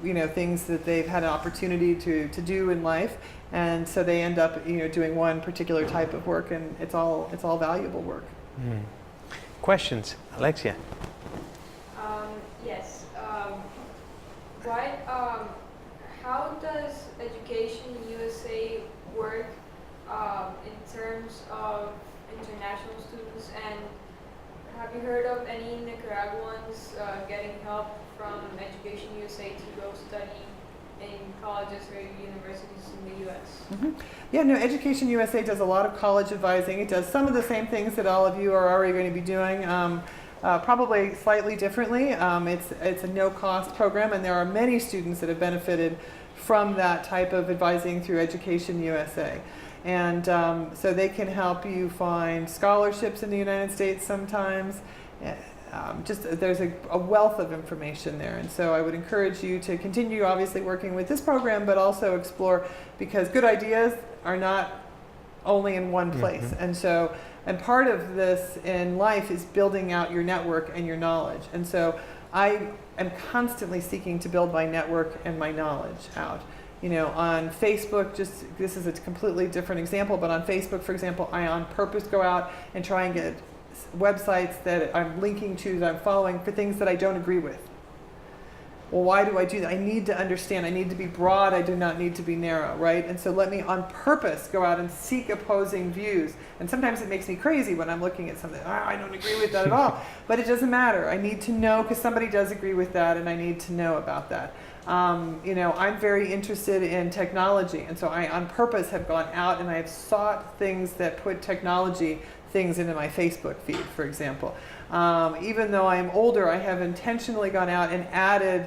things that they've had an opportunity to do in life, and so they end up, doing one particular type of work, and it's all valuable work. Mm. Questions, Alexia? Yes. How does Education USA work in terms of international students, and have you heard of any Nicaraguans getting help from Education USA to go study in colleges or universities in the U.S.? Mm-hmm. Yeah, no, Education USA does a lot of college advising. It does some of the same things that all of you are already going to be doing, probably slightly differently. It's a no-cost program, and there are many students that have benefited from that type of advising through Education USA. And so they can help you find scholarships in the United States sometimes. There's a wealth of information there. And so I would encourage you to continue obviously working with this program, but also explore, because good ideas are not only in one place. Mm-hmm. And part of this in life is building out your network and your knowledge. And so I am constantly seeking to build my network and my knowledge out. On Facebook, this is a completely different example, but on Facebook, for example, I on purpose go out and try and get websites that I'm linking to, that I'm following, for things that I don't agree with. Well, why do I do that? I need to understand. I need to be broad. I do not need to be narrow, right? And so let me on purpose go out and seek opposing views. And sometimes it makes me crazy when I'm looking at something. I don't agree with that at all. But it doesn't matter. I need to know, because somebody does agree with that, and I need to know about that. I'm very interested in technology, and so I on purpose have gone out and I have sought things that put technology things into my Facebook feed, for example. Even though I'm older, I have intentionally gone out and added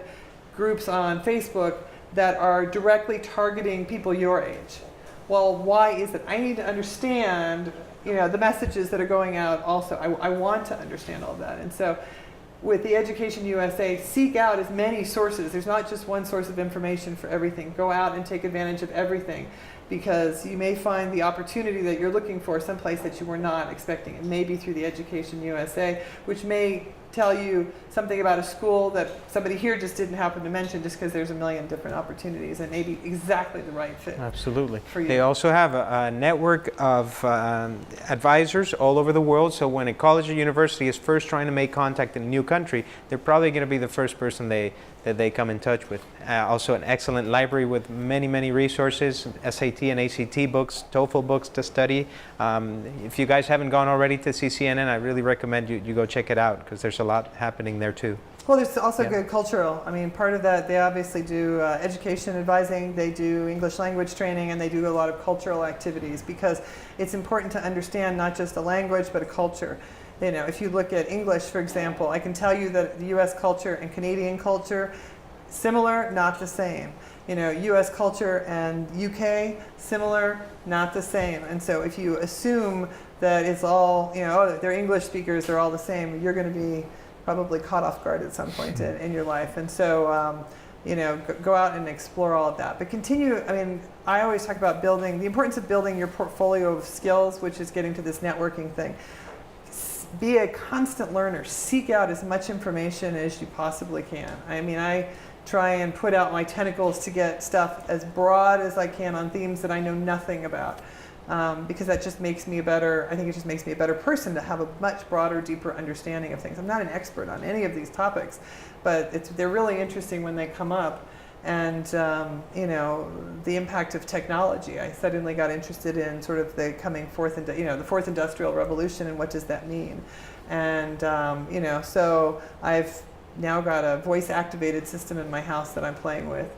groups on Facebook that are directly targeting people your age. Well, why is it? I need to understand, the messages that are going out also. I want to understand all that. And so with the Education USA, seek out as many sources. There's not just one source of information for everything. Go out and take advantage of everything, because you may find the opportunity that you're looking for someplace that you were not expecting. It may be through the Education USA, which may tell you something about a school that somebody here just didn't happen to mention, just because there's a million different opportunities and maybe exactly the right fit. Absolutely. For you. They also have a network of advisors all over the world, so when a college or university is first trying to make contact in a new country, they're probably going to be the first person they that they come in touch with. Also an excellent library with many, many resources, SAT and ACT books, TOEFL books to study. If you guys haven't gone already to CCNN, I really recommend you go check it out, because there's a lot happening there too. Well, there's also Yeah. good cultural. I mean, part of that, they obviously do education advising, they do English language training, and they do a lot of cultural activities, because it's important to understand not just a language, but a culture. You know, if you look at English, for example, I can tell you that the US culture and Canadian culture, similar, not the same. You know, US culture and UK, similar, not the same. And so if you assume that it's all, you know, oh, they're English speakers, they're all the same, you're going to be probably caught off guard at some point in your life. And so, you know, go out and explore all of that. But continue, I mean, I always talk about building, the importance of building your portfolio of skills, which is getting to this networking thing. Be a constant learner. Seek out as much information as you possibly can. I mean, I try and put out my tentacles to get stuff as broad as I can on themes that I know nothing about. Because that just makes me a better, I think it just makes me a better person to have a much broader, deeper understanding of things. I'm not an expert on any of these topics, but they're really interesting when they come up. And, you know, the impact of technology. I suddenly got interested in sort of the coming the fourth industrial revolution, and what does that mean? And, you know, so I've now got a voice-activated system in my house that I'm playing with.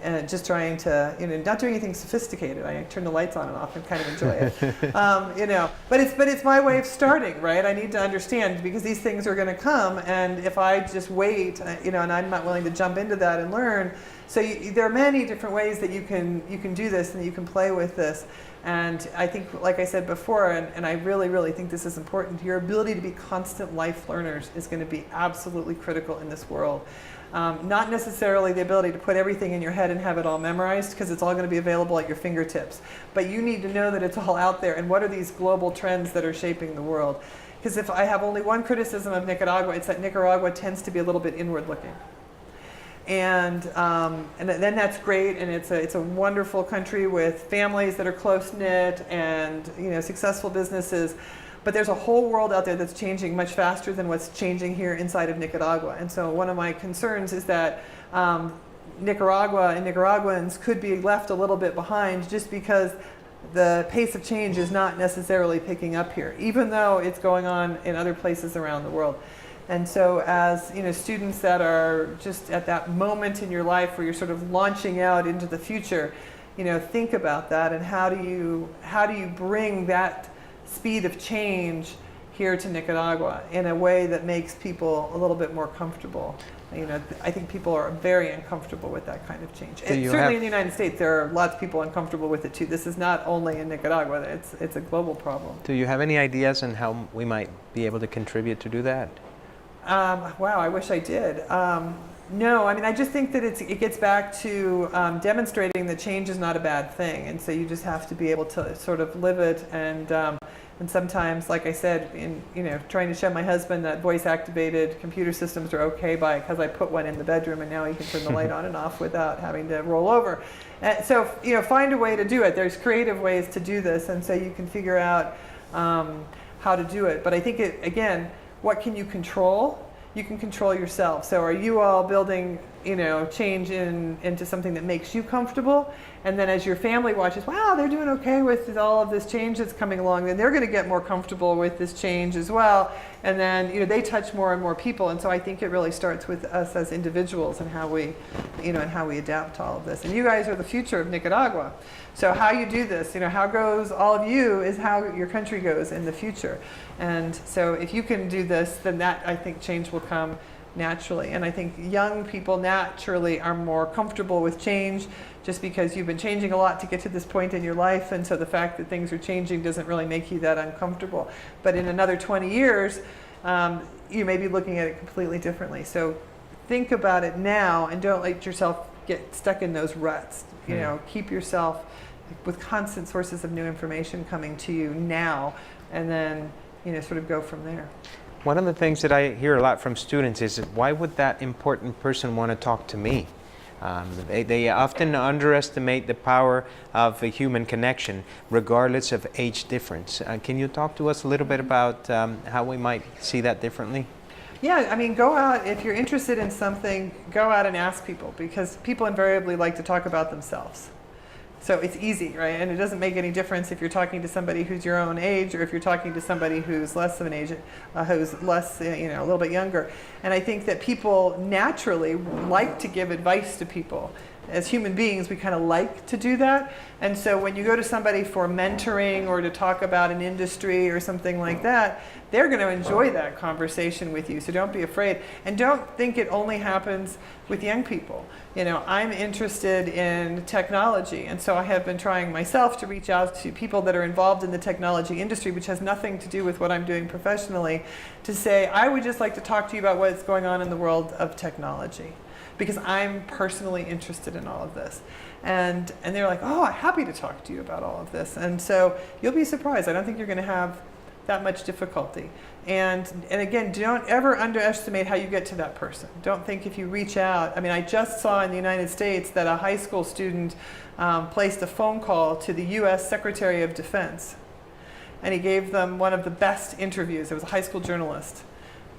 And just trying to, you know, not doing anything sophisticated. I turn the lights on and off and kind of enjoy it, you know. But it's my way of starting, right? I need to understand, because these things are going to come, and if I just wait, you know, and I'm not willing to jump into that and learn. So there are many different ways that you can do this, and you can play with this. And I think, like I said before, and I really, really think this is important, your ability to be constant life learners is going to be absolutely critical in this world. Not necessarily the ability to put everything in your head and have it all memorized, because it's all going to be available at your fingertips. But you need to know that it's all out there, and what are these global trends that are shaping the world. Because if I have only one criticism of Nicaragua, it's that Nicaragua tends to be a little bit inward looking. And then that's great, and it's a wonderful country with families that are close-knit and, you know, successful businesses. But there's a whole world out there that's changing much faster than what's changing here inside of Nicaragua. And so one of my concerns is that Nicaragua and Nicaraguans could be left a little bit behind, just because the pace of change is not necessarily picking up here, even though it's going on in other places around the world. And so as, you know, students that are just at that moment in your life where you're sort of launching out into the future, you know, think about that, and how do you bring that speed of change here to Nicaragua in a way that makes people a little bit more comfortable. You know, I think people are very uncomfortable with that kind of change. And certainly in the United States, there are lots of people uncomfortable with it too. This is not only in Nicaragua, it's a global problem. Do you have any ideas on how we might be able to contribute to do that? Wow, I wish I did. No, I mean, I just think that it gets back to demonstrating that change is not a bad thing, and so you just have to be able to sort of live it. And sometimes, like I said, you know, trying to show my husband that voice-activated computer systems are okay because I put one in the bedroom, and now he can turn the light on and off without having to roll over. So, you know, find a way to do it. There's creative ways to do this, and so you can figure out how to do it. But I think again, what can you control? You can control yourself. So are you all building, you know, change into something that makes you comfortable? And then as your family watches, wow, they're doing okay with all of this change that's coming along, then they're going to get more comfortable with this change as well. And then, you know, they touch more and more people. And so I think it really starts with us as individuals and how we, you know, and how we adapt to all of this. And you guys are the future of Nicaragua. So how you do this, you know, how goes all of you is how your country goes in the future. And so if you can do this, then that, I think, change will come naturally. And I think young people naturally are more comfortable with change, just because you've been changing a lot to get to this point in your life, and so the fact that things are changing doesn't really make you that uncomfortable. But in another 20 years, you may be looking at it completely differently. So think about it now, and don't let yourself get stuck in those ruts. You know, keep yourself with constant sources of new information coming to you now, and then, you know, sort of go from there. One of the things that I hear a lot from students is, why would that important person want to talk to me? They often underestimate the power of a human connection, regardless of age difference. Can you talk to us a little bit about how we might see that differently? Yeah, I mean, go out, if you're interested in something, go out and ask people, because people invariably like to talk about themselves. So it's easy, right? And it doesn't make any difference if you're talking to somebody who's your own age or if you're talking to somebody who's less of an age, who's less, a little bit younger. And I think that people naturally like to give advice to people. As human beings, we kind of like to do that. And so when you go to somebody for mentoring or to talk about an industry or something like that, they're going to enjoy that conversation with you. So don't be afraid. And don't think it only happens with young people. I'm interested in technology. And so I have been trying myself to reach out to people that are involved in the technology industry, which has nothing to do with what I'm doing professionally, to say, I would just like to talk to you about what's going on in the world of technology, because I'm personally interested in all of this. And they're like, oh, I'm happy to talk to you about all of this. And so you'll be surprised. I don't think you're going to have that much difficulty. And again, don't ever underestimate how you get to that person. Don't think if you reach out. I mean, I just saw in the United States that a high school student placed a phone call to the US Secretary of Defense. And he gave them one of the best interviews. It was a high school journalist.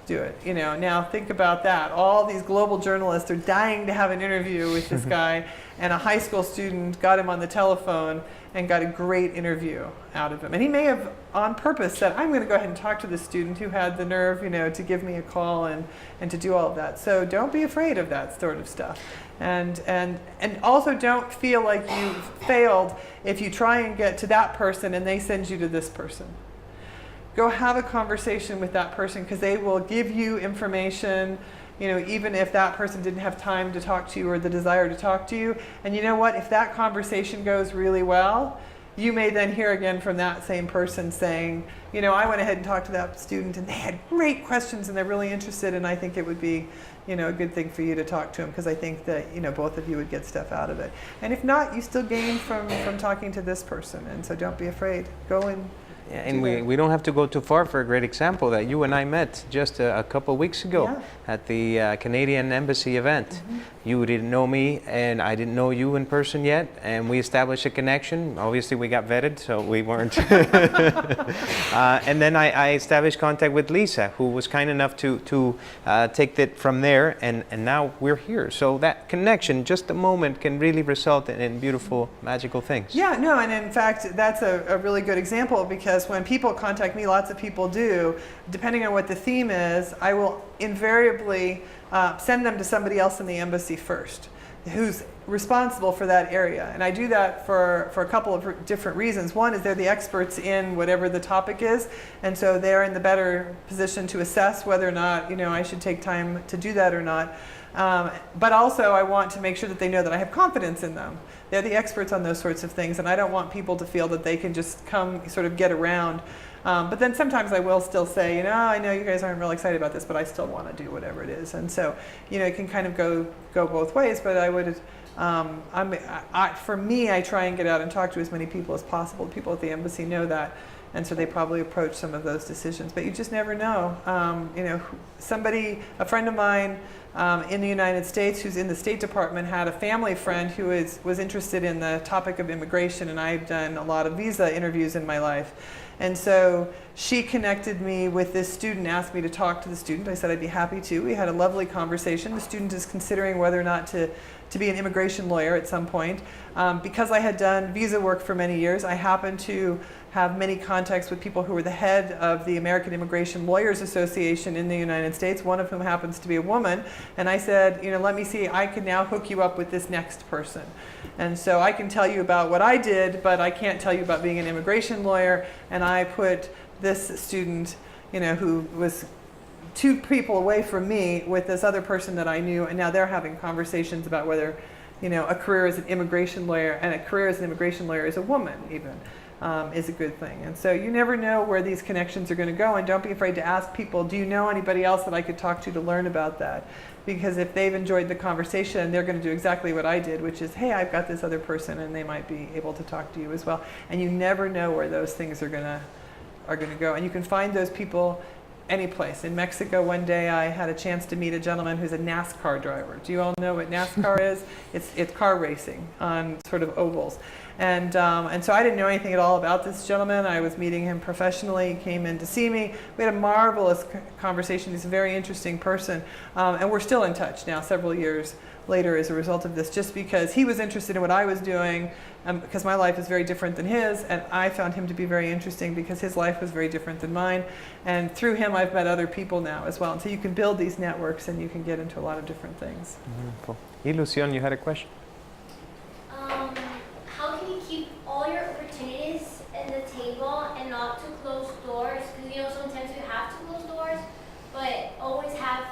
Do it. Now think about that. All these global journalists are dying to have an interview with this guy, and a high school student got him on the telephone and got a great interview out of him. And he may have on purpose said, I'm going to go ahead and talk to this student who had the nerve, to give me a call and to do all of that. So don't be afraid of that sort of stuff. And also don't feel like you've failed if you try and get to that person and they send you to this person. Go have a conversation with that person, because they will give you information, even if that person didn't have time to talk to you or the desire to talk to you. And you know what? If that conversation goes really well, you may then hear again from that same person saying, I went ahead and talked to that student and they had great questions and they're really interested, and I think it would be, a good thing for you to talk to them, because I think that, both of you would get stuff out of it. And if not, you still gain from talking to this person. And so don't be afraid. Go and Yeah, and we don't have to go too far for a great example that you and I met just a couple of weeks ago at the Canadian Embassy event. Mm-hmm. You didn't know me and I didn't know you in person yet, and we established a connection. Obviously we got vetted, so we weren't. And then I established contact with Lisa, who was kind enough to take it from there, and now we're here. So that connection, just a moment, can really result in beautiful, magical things. Yeah, no, and in fact, that's a really good example, because when people contact me, lots of people do, depending on what the theme is, I will invariably send them to somebody else in the embassy first, who's responsible for that area. And I do that for a couple of different reasons. One is they're the experts in whatever the topic is, and so they're in the better position to assess whether or not I should take time to do that or not. But also I want to make sure that they know that I have confidence in them. They're the experts on those sorts of things, and I don't want people to feel that they can just come sort of get around. But then sometimes I will still say, I know you guys aren't real excited about this, but I still want to do whatever it is. And so, it can kind of go both ways. But I would, for me, I try and get out and talk to as many people as possible. People at the embassy know that, and so they probably approach some of those decisions. But you just never know. A friend of mine in the United States who's in the State Department had a family friend who was interested in the topic of immigration, and I've done a lot of visa interviews in my life. And so she connected me with this student, asked me to talk to the student. I said I'd be happy to. We had a lovely conversation. The student is considering whether or not to be an immigration lawyer at some point. Because I had done visa work for many years, I happened to have many contacts with people who were the head of the American Immigration Lawyers Association in the United States, one of whom happens to be a woman. And I said, let me see, I can now hook you up with this next person. And so I can tell you about what I did, but I can't tell you about being an immigration lawyer. And I put this student, who was 2 people away from me, with this other person that I knew, and now they're having conversations about whether, a career as an immigration lawyer, and a career as an immigration lawyer as a woman even, is a good thing. And so you never know where these connections are going to go, and don't be afraid to ask people, do you know anybody else that I could talk to learn about that? Because if they've enjoyed the conversation, they're going to do exactly what I did, which is, hey, I've got this other person, and they might be able to talk to you as well. And you never know where those things are going to go. And you can find those people any place. In Mexico one day I had a chance to meet a gentleman who's a NASCAR driver. Do you all know what NASCAR is? It's car racing on sort of ovals. And so I didn't know anything at all about this gentleman. I was meeting him professionally. He came in to see me. We had a marvelous conversation. He's a very interesting person. And we're still in touch now, several years later, as a result of this, just because he was interested in what I was doing, because my life is very different than his, and I found him to be very interesting because his life was very different than mine. And through him, I've met other people now as well. And so you can build these networks and you can get into a lot of different things. Wonderful. Ilusion, you had a question? How can you keep all your opportunities in the table and not to close doors? Because, you know, sometimes you have to close doors, but always have,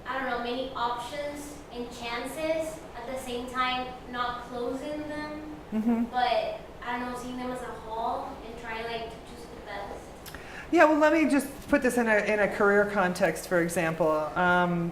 I don't know, many options and chances at the same time, not closing them, but I don't know, seeing them as a whole and trying like to choose the best. Yeah, well, let me just put this in a career context, for example.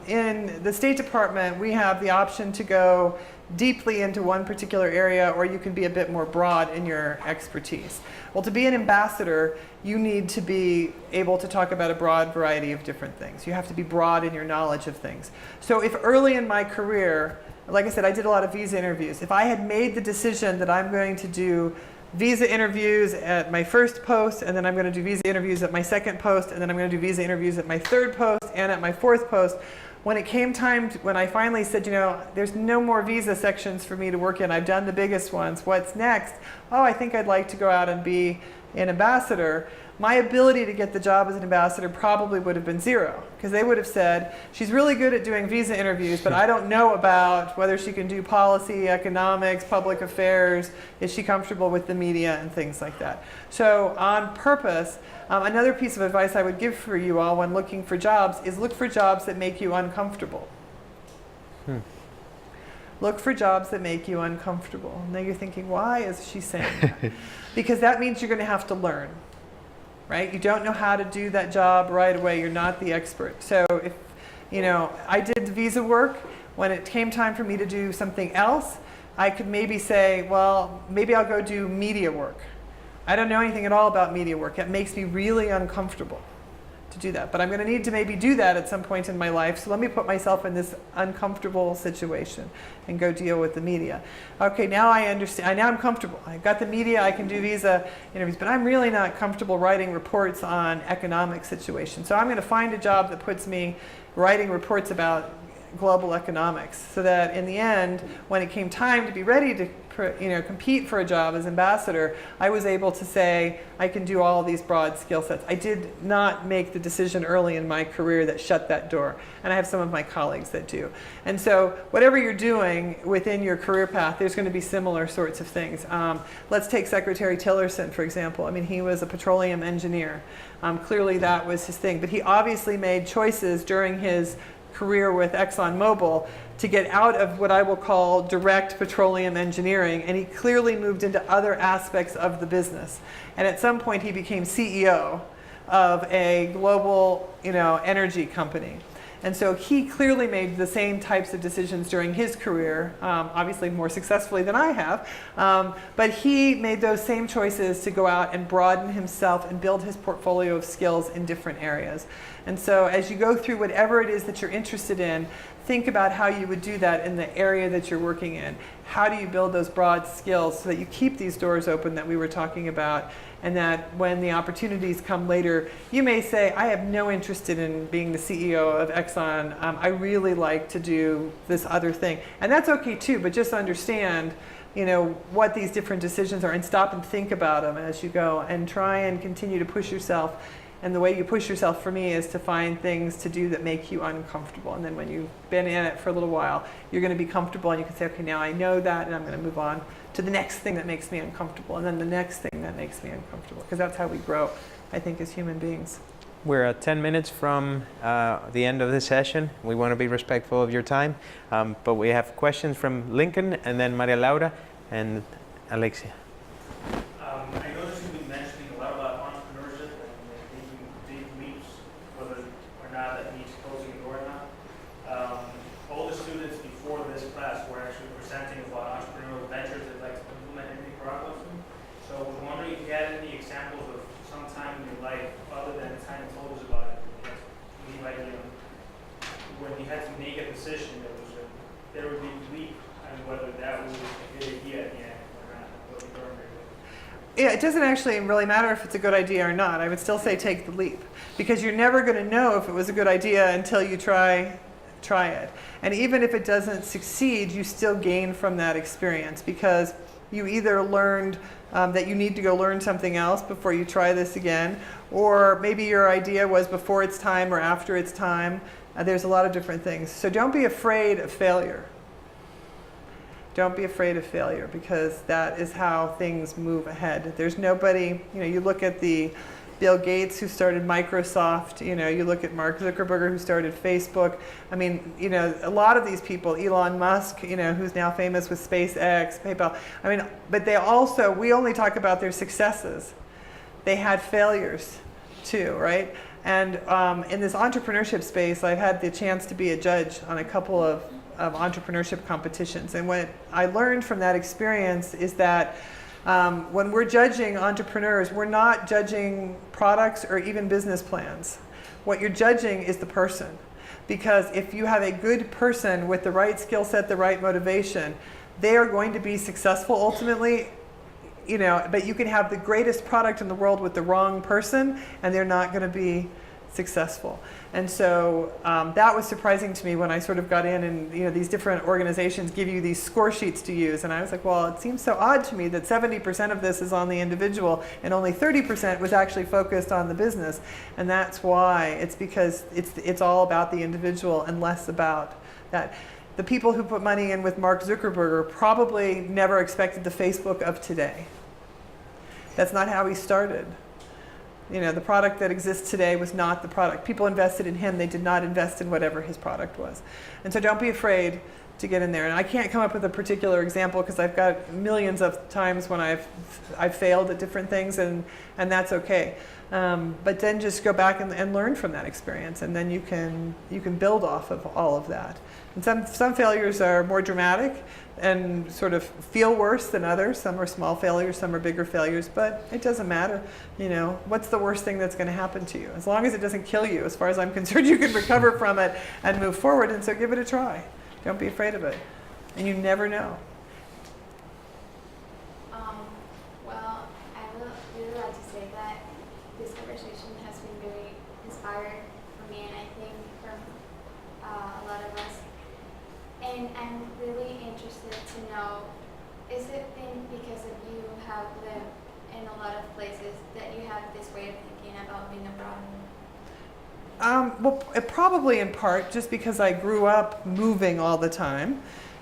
In the State Department, we have the option to go deeply into one particular area, or you can be a bit more broad in your expertise. Well, to be an ambassador, you need to be able to talk about a broad variety of different things. You have to be broad in your knowledge of things. So if early in my career, like I said, I did a lot of visa interviews. If I had made the decision that I'm going to do visa interviews at my first post, and then I'm going to do visa interviews at my second post, and then I'm going to do visa interviews at my third post and at my fourth post, when it came time, when I finally said, you know, there's no more visa sections for me to work in, I've done the biggest ones, what's next? Oh, I think I'd like to go out and be an ambassador. My ability to get the job as an ambassador probably would have been zero, because they would have said, she's really good at doing visa interviews, but I don't know about whether she can do policy, economics, public affairs, is she comfortable with the media and things like that. So on purpose, another piece of advice I would give for you all when looking for jobs is look for jobs that make you uncomfortable. Look for jobs that make you uncomfortable. Now you're thinking, why is she saying that? Because that means you're going to have to learn. Right? You don't know how to do that job right away. You're not the expert. So if, you know, I did the visa work, when it came time for me to do something else, I could maybe say, well, maybe I'll go do media work. I don't know anything at all about media work. It makes me really uncomfortable to do that. But I'm going to need to maybe do that at some point in my life. So let me put myself in this uncomfortable situation and go deal with the media. Okay, now I understand. Now I'm comfortable. I got the media. I can do visa interviews. But I'm really not comfortable writing reports on economic situations. So I'm going to find a job that puts me writing reports about global economics, so that in the end, when it came time to be ready to compete for a job as ambassador, I was able to say, I can do all of these broad skill sets. I did not make the decision early in my career that shut that door. And I have some of my colleagues that do. And so whatever you're doing within your career path, there's going to be similar sorts of things. Let's take Secretary Tillerson, for example. I mean, he was a petroleum engineer. Clearly that was his thing. But he obviously made choices during his career with ExxonMobil to get out of what I will call direct petroleum engineering, and he clearly moved into other aspects of the business. And at some point he became CEO of a global, energy company. And so he clearly made the same types of decisions during his career, obviously more successfully than I have, but he made those same choices to go out and broaden himself and build his portfolio of skills in different areas. And so as you go through whatever it is that you're interested in, think about how you would do that in the area that you're working in. How do you build those broad skills so that you keep these doors open that we were talking about, and that when the opportunities come later, you may say, I have no interest in being the CEO of Exxon. I really like to do this other thing. And that's okay too, but just understand what these different decisions are, and stop and think about them as you go, and try and continue to push yourself. And the way you push yourself for me is to find things to do that make you uncomfortable. And then when you've been in it for a little while, you're going to be comfortable, and you can say, okay, now I know that, and I'm going to move on to the next thing that makes me uncomfortable, and then the next thing that makes me uncomfortable. Because that's how we grow, I think, as human beings. We're 10 minutes from the end of the session. We want to be respectful of your time. But we have questions from Lincoln, and then Maria Laura, and Alexia. I noticed you've been mentioning a lot about entrepreneurship and taking big leaps, whether or not that means closing a door or not. All the students before this class were actually presenting about entrepreneurial ventures they'd like to implement in Nicaragua. So I was wondering if you had any examples of some time in your life, other than the time you told us about the like when he had to make a decision, there would be a leap on whether that was a good idea at the end or not. What the government did. Yeah, it doesn't actually really matter if it's a good idea or not. I would still say take the leap, because you're never going to know if it was a good idea until you try it. And even if it doesn't succeed, you still gain from that experience, because you either learned that you need to go learn something else before you try this again, or maybe your idea was before its time or after its time. There's a lot of different things. So don't be afraid of failure. Don't be afraid of failure, because that is how things move ahead. There's nobody, you look at the Bill Gates who started Microsoft, you look at Mark Zuckerberg who started Facebook. I mean, a lot of these people, Elon Musk, who's now famous with SpaceX, PayPal. I mean, but we only talk about their successes. They had failures too, right? And in this entrepreneurship space, I've had the chance to be a judge on a couple of entrepreneurship competitions. And what I learned from that experience is that when we're judging entrepreneurs, we're not judging products or even business plans. What you're judging is the person. Because if you have a good person with the right skill set, the right motivation, they are going to be successful ultimately. But you can have the greatest product in the world with the wrong person, and they're not going to be successful. And so that was surprising to me when I sort of got in, and these different organizations give you these score sheets to use, and I was like, well, it seems so odd to me that 70% of this is on the individual and only 30% was actually focused on the business. And that's why. It's because it's all about the individual and less about that. The people who put money in with Mark Zuckerberg probably never expected the Facebook of today. That's not how he started. The product that exists today was not the product. People invested in him. They did not invest in whatever his product was. And so don't be afraid to get in there. And I can't come up with a particular example because I've got millions of times when I've failed at different things, and that's okay. But then just go back and learn from that experience, and then you can build off of all of that. And some failures are more dramatic and sort of feel worse than others. Some are small failures, some are bigger failures, but it doesn't matter. What's the worst thing that's going to happen to you? As long as it doesn't kill you, as far as I'm concerned, you can recover from it and move forward. And so give it a try. Don't be afraid of it. And you never know. Well, I would really like to say that this conversation has been very inspiring for me, and I think from a lot of us. And I'm really interested to know, is it because of you have lived in a lot of places that you have this way of thinking about being abroad? Well, probably in part just because I grew up moving all the time.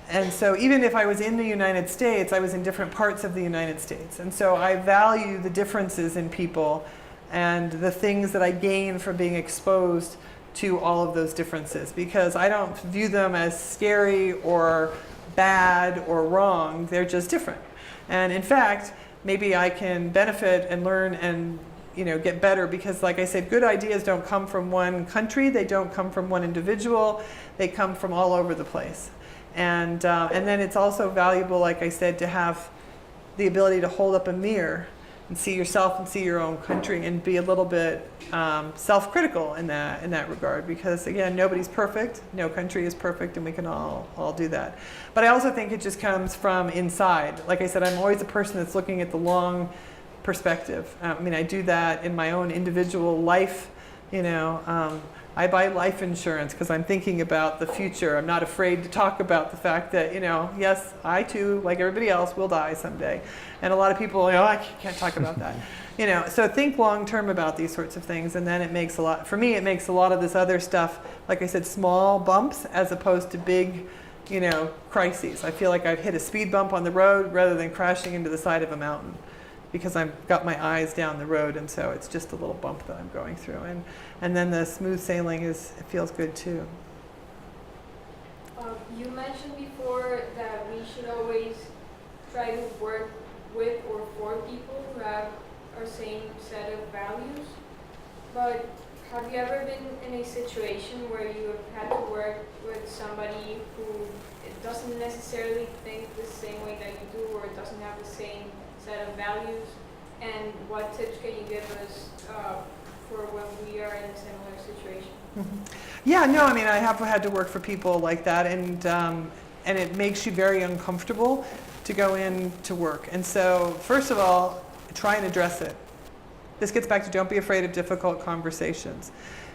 And so even if I was in the United States, I was in different parts of the United States. And so I value the differences in people and the things that I gain from being exposed to all of those differences, because I don't view them as scary or bad or wrong. They're just different. And in fact, maybe I can benefit and learn and get better, because like I said, good ideas don't come from one country. They don't come from one individual. They come from all over the place. And then it's also valuable, like I said, to have the ability to hold up a mirror and see yourself and see your own country and be a little bit self-critical in that regard, because again, nobody's perfect, no country is perfect, and we can all do that. But I also think it just comes from inside. Like I said, I'm always a person that's looking at the long perspective. I do that in my own individual life. I buy life insurance because I'm thinking about the future. I'm not afraid to talk about the fact that, yes, I too, like everybody else, will die someday. And a lot of people, I can't talk about that. So think long term about these sorts of things, and then it makes for me, it makes a lot of this other stuff, like I said, small bumps as opposed to big, crises. I feel like I've hit a speed bump on the road rather than crashing into the side of a mountain, because I've got my eyes down the road, and so it's just a little bump that I'm going through. And then the smooth sailing it feels good too. You mentioned before that we should always try to work with or for people who have our same set of values. But have you ever been in a situation where you have had to work with somebody who doesn't necessarily think the same way that you do, or doesn't have the same set of values? And what tips can you give us for when we are in a similar situation? Yeah, no, I mean, I have had to work for people like that, and it makes you very uncomfortable to go in to work. And so, first of all, try and address it. This gets back to don't be afraid of difficult conversations.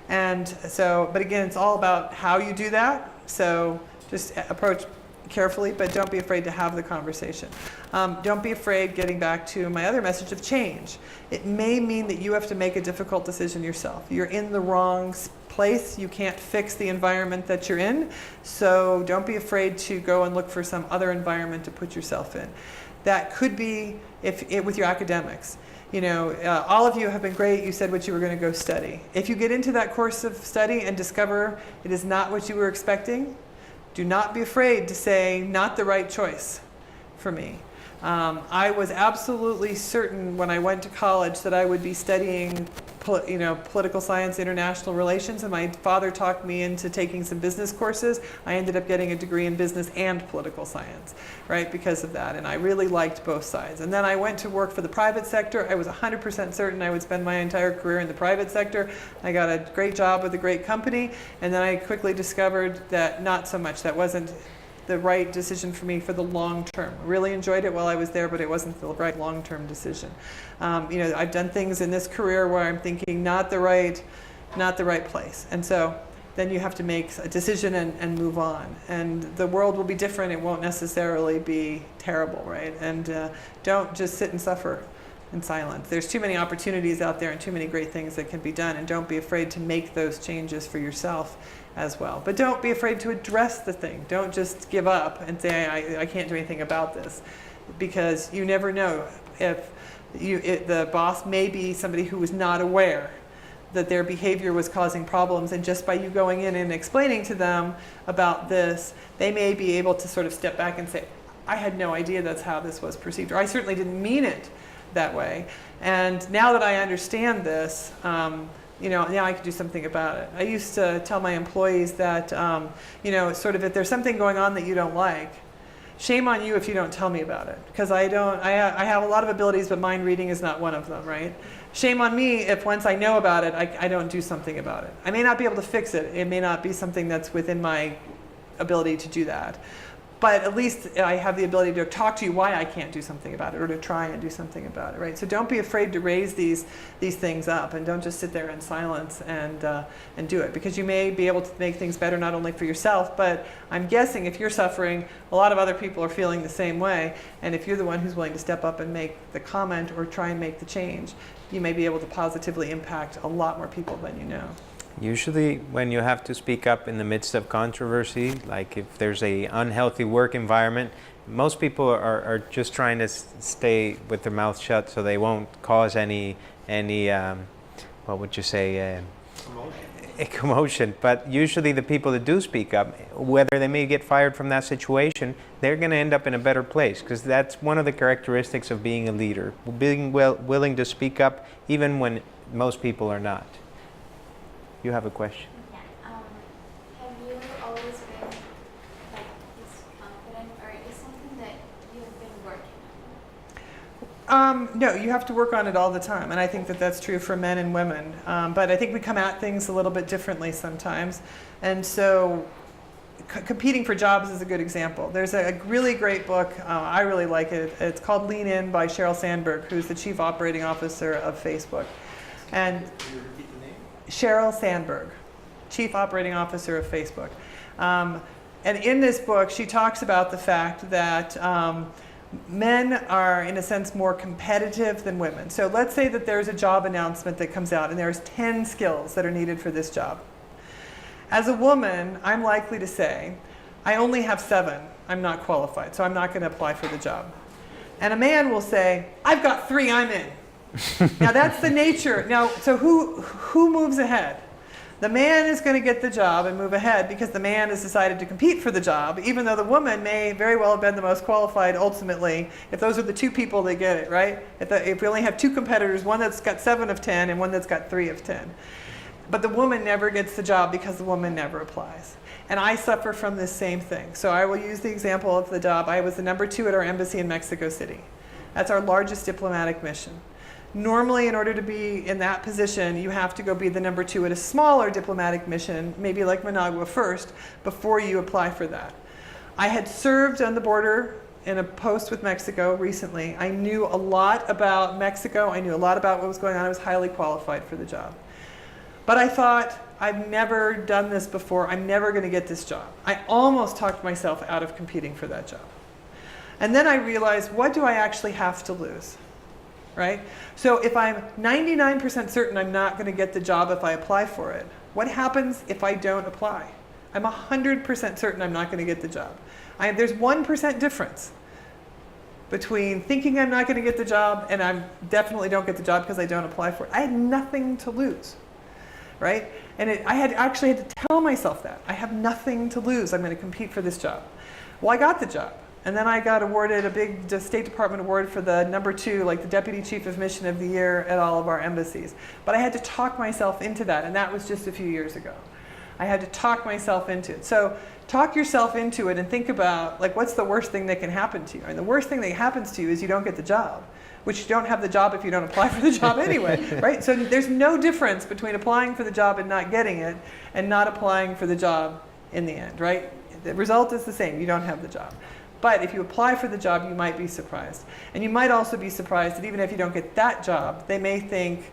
And so, but again, it's all about how you do that. So just approach carefully, but don't be afraid to have the conversation. Don't be afraid, getting back to my other message, of change. It may mean that you have to make a difficult decision yourself. You're in the wrong place. You can't fix the environment that you're in. So don't be afraid to go and look for some other environment to put yourself in. That could be with your academics. You know, all of you have been great. You said what you were going to go study. If you get into that course of study and discover it is not what you were expecting, do not be afraid to say, not the right choice for me. I was absolutely certain when I went to college that I would be studying political science, international relations, and my father talked me into taking some business courses. I ended up getting a degree in business and political science, right, because of that, and I really liked both sides. And then I went to work for the private sector. I was 100% certain I would spend my entire career in the private sector. I got a great job with a great company, and then I quickly discovered that not so much. That wasn't the right decision for me for the long term. I really enjoyed it while I was there, but it wasn't the right long-term decision. I've done things in this career where I'm thinking not the right place. And so then you have to make a decision and move on. And the world will be different. It won't necessarily be terrible, right? And don't just sit and suffer in silence. There's too many opportunities out there and too many great things that can be done. And don't be afraid to make those changes for yourself as well. But don't be afraid to address the thing. Don't just give up and say, I can't do anything about this. Because you never know if the boss may be somebody who was not aware that their behavior was causing problems, and just by you going in and explaining to them about this, they may be able to sort of step back and say, I had no idea that's how this was perceived, or I certainly didn't mean it that way. And now that I understand this, now I can do something about it. I used to tell my employees that, sort of if there's something going on that you don't like, shame on you if you don't tell me about it. Because I have a lot of abilities, but mind reading is not one of them, right? Shame on me if once I know about it, I don't do something about it. I may not be able to fix it. It may not be something that's within my ability to do that. But at least I have the ability to talk to you why I can't do something about it, or to try and do something about it, right? So don't be afraid to raise these things up, and don't just sit there in silence and do it, because you may be able to make things better not only for yourself, but I'm guessing if you're suffering, a lot of other people are feeling the same way, and if you're the one who's willing to step up and make the comment or try and make the change, you may be able to positively impact a lot more people than you know. Usually when you have to speak up in the midst of controversy, like if there's a unhealthy work environment, most people are just trying to stay with their mouth shut so they won't cause any what would you say, a commotion. But usually the people that do speak up, whether they may get fired from that situation, they're going to end up in a better place, because that's one of the characteristics of being a leader, being willing to speak up even when most people are not. You have a question? Yeah. Have you always been like this confident, or is something that you've been working on? No, you have to work on it all the time, and I think that that's true for men and women. But I think we come at things a little bit differently sometimes, and so competing for jobs is a good example. There's a really great book, I really like it. It's called Lean In by Sheryl Sandberg, who's the Chief Operating Officer of Facebook. And Sheryl Sandberg, Chief Operating Officer of Facebook. And in this book, she talks about the fact that men are, in a sense, more competitive than women. So let's say that there's a job announcement that comes out, and there's 10 skills that are needed for this job. As a woman, I'm likely to say, I only have 7. I'm not qualified, so I'm not going to apply for the job. And a man will say, I've got 3, I'm in. Now that's the nature. Now, so who moves ahead? The man is going to get the job and move ahead because the man has decided to compete for the job, even though the woman may very well have been the most qualified ultimately, if those are the 2 people that get it, right? If we only have 2 competitors, one that's got 7 of 10 and one that's got 3 of 10. But the woman never gets the job because the woman never applies. And I suffer from this same thing. So I will use the example of the job. I was the number 2 at our embassy in Mexico City. That's our largest diplomatic mission. Normally, in order to be in that position, you have to go be the number 2 at a smaller diplomatic mission, maybe like Managua first, before you apply for that. I had served on the border in a post with Mexico recently. I knew a lot about Mexico. I knew a lot about what was going on. I was highly qualified for the job. But I thought, I've never done this before. I'm never going to get this job. I almost talked myself out of competing for that job. And then I realized, what do I actually have to lose? Right? So if I'm 99% certain I'm not going to get the job if I apply for it, what happens if I don't apply? I'm 100% certain I'm not going to get the job. There's 1% difference between thinking I'm not going to get the job and I definitely don't get the job because I don't apply for it. I had nothing to lose, right? And I had actually had to tell myself that. I have nothing to lose. I'm going to compete for this job. Well, I got the job. And then I got awarded a big State Department award for the number 2, like the Deputy Chief of Mission of the Year at all of our embassies. But I had to talk myself into that, and that was just a few years ago. I had to talk myself into it. So talk yourself into it and think about, like, what's the worst thing that can happen to you? And the worst thing that happens to you is you don't get the job, which you don't have the job if you don't apply for the job anyway, right? So there's no difference between applying for the job and not getting it and not applying for the job in the end, right? The result is the same. You don't have the job. But if you apply for the job, you might be surprised. And you might also be surprised that even if you don't get that job, they may think,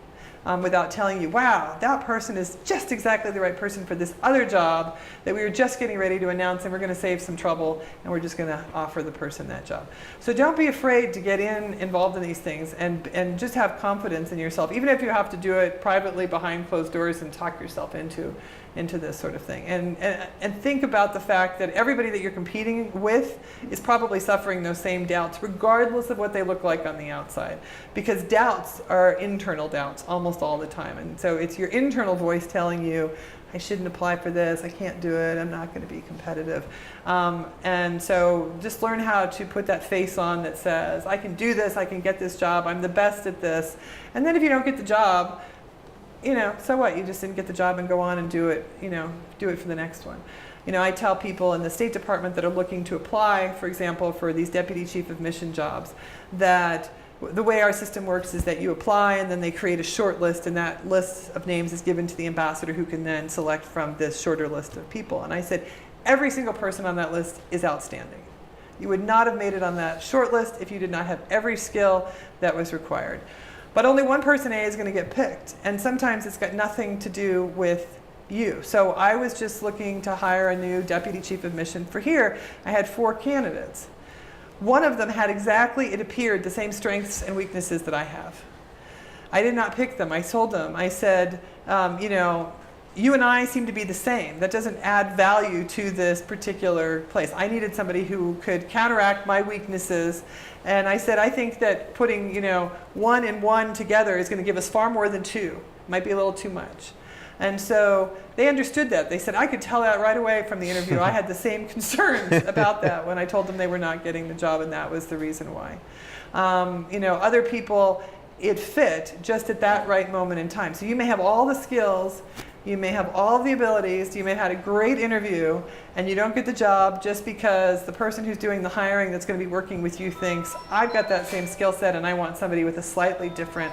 without telling you, wow, that person is just exactly the right person for this other job that we were just getting ready to announce, and we're going to save some trouble, and we're just going to offer the person that job. So don't be afraid to get involved in these things, and just have confidence in yourself, even if you have to do it privately behind closed doors and talk yourself into this sort of thing. And think about the fact that everybody that you're competing with is probably suffering those same doubts, regardless of what they look like on the outside. Because doubts are internal doubts almost all the time. And so it's your internal voice telling you, I shouldn't apply for this, I can't do it, I'm not going to be competitive. And so just learn how to put that face on that says, I can do this, I can get this job, I'm the best at this. And then if you don't get the job, so what? You just didn't get the job and go on and do it, do it for the next one. I tell people in the State Department that are looking to apply, for example, for these Deputy Chief of Mission jobs, that the way our system works is that you apply and then they create a short list, and that list of names is given to the ambassador, who can then select from this shorter list of people. And I said, every single person on that list is outstanding. You would not have made it on that short list if you did not have every skill that was required. But only one person A is going to get picked, and sometimes it's got nothing to do with you. So I was just looking to hire a new Deputy Chief of Mission for here. I had 4 candidates. One of them had exactly, it appeared, the same strengths and weaknesses that I have. I did not pick them. I told them, I said, you and I seem to be the same. That doesn't add value to this particular place. I needed somebody who could counteract my weaknesses. And I said, I think that putting, 1 and 1 together is going to give us far more than 2. Might be a little too much. And so they understood that. They said, I could tell that right away from the interview. I had the same concerns about that when I told them they were not getting the job, and that was the reason why. Other people, it fit just at that right moment in time. So you may have all the skills, you may have all the abilities, you may have had a great interview, and you don't get the job just because the person who's doing the hiring that's going to be working with you thinks, I've got that same skill set and I want somebody with a slightly different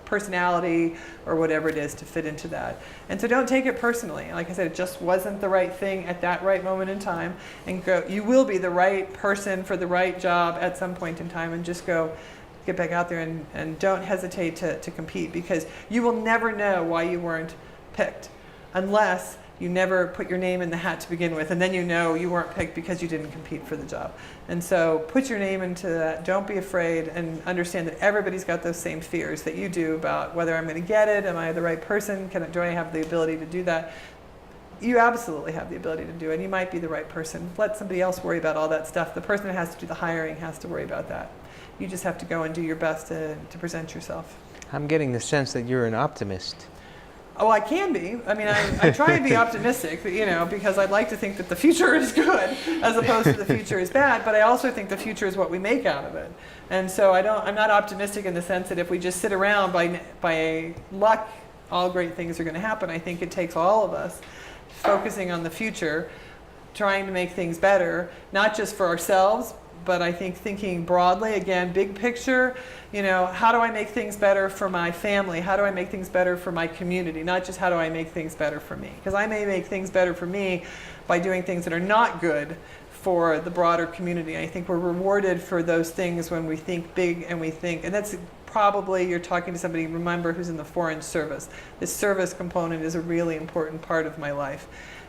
personality or whatever it is to fit into that. And so don't take it personally. Like I said, it just wasn't the right thing at that right moment in time. And you will be the right person for the right job at some point in time, and just get back out there and don't hesitate to compete, because you will never know why you weren't picked unless you never put your name in the hat to begin with, and then you weren't picked because you didn't compete for the job. And so put your name into that. Don't be afraid, and understand that everybody's got those same fears that you do about whether I'm going to get it, am I the right person, do I have the ability to do that? You absolutely have the ability to do it, and you might be the right person. Let somebody else worry about all that stuff. The person who has to do the hiring has to worry about that. You just have to go and do your best to present yourself. I'm getting the sense that you're an optimist. Oh, I can be. I mean, I try and be optimistic, because I'd like to think that the future is good as opposed to the future is bad, but I also think the future is what we make out of it. And so I'm not optimistic in the sense that if we just sit around by luck, all great things are going to happen. I think it takes all of us focusing on the future, trying to make things better, not just for ourselves, but I think thinking broadly, again, big picture, you know, how do I make things better for my family? How do I make things better for my community? Not just how do I make things better for me? Because I may make things better for me by doing things that are not good for the broader community. I think we're rewarded for those things when we think big and we think, and that's probably, you're talking to somebody, remember, who's in the foreign service. This service component is a really important part of my life.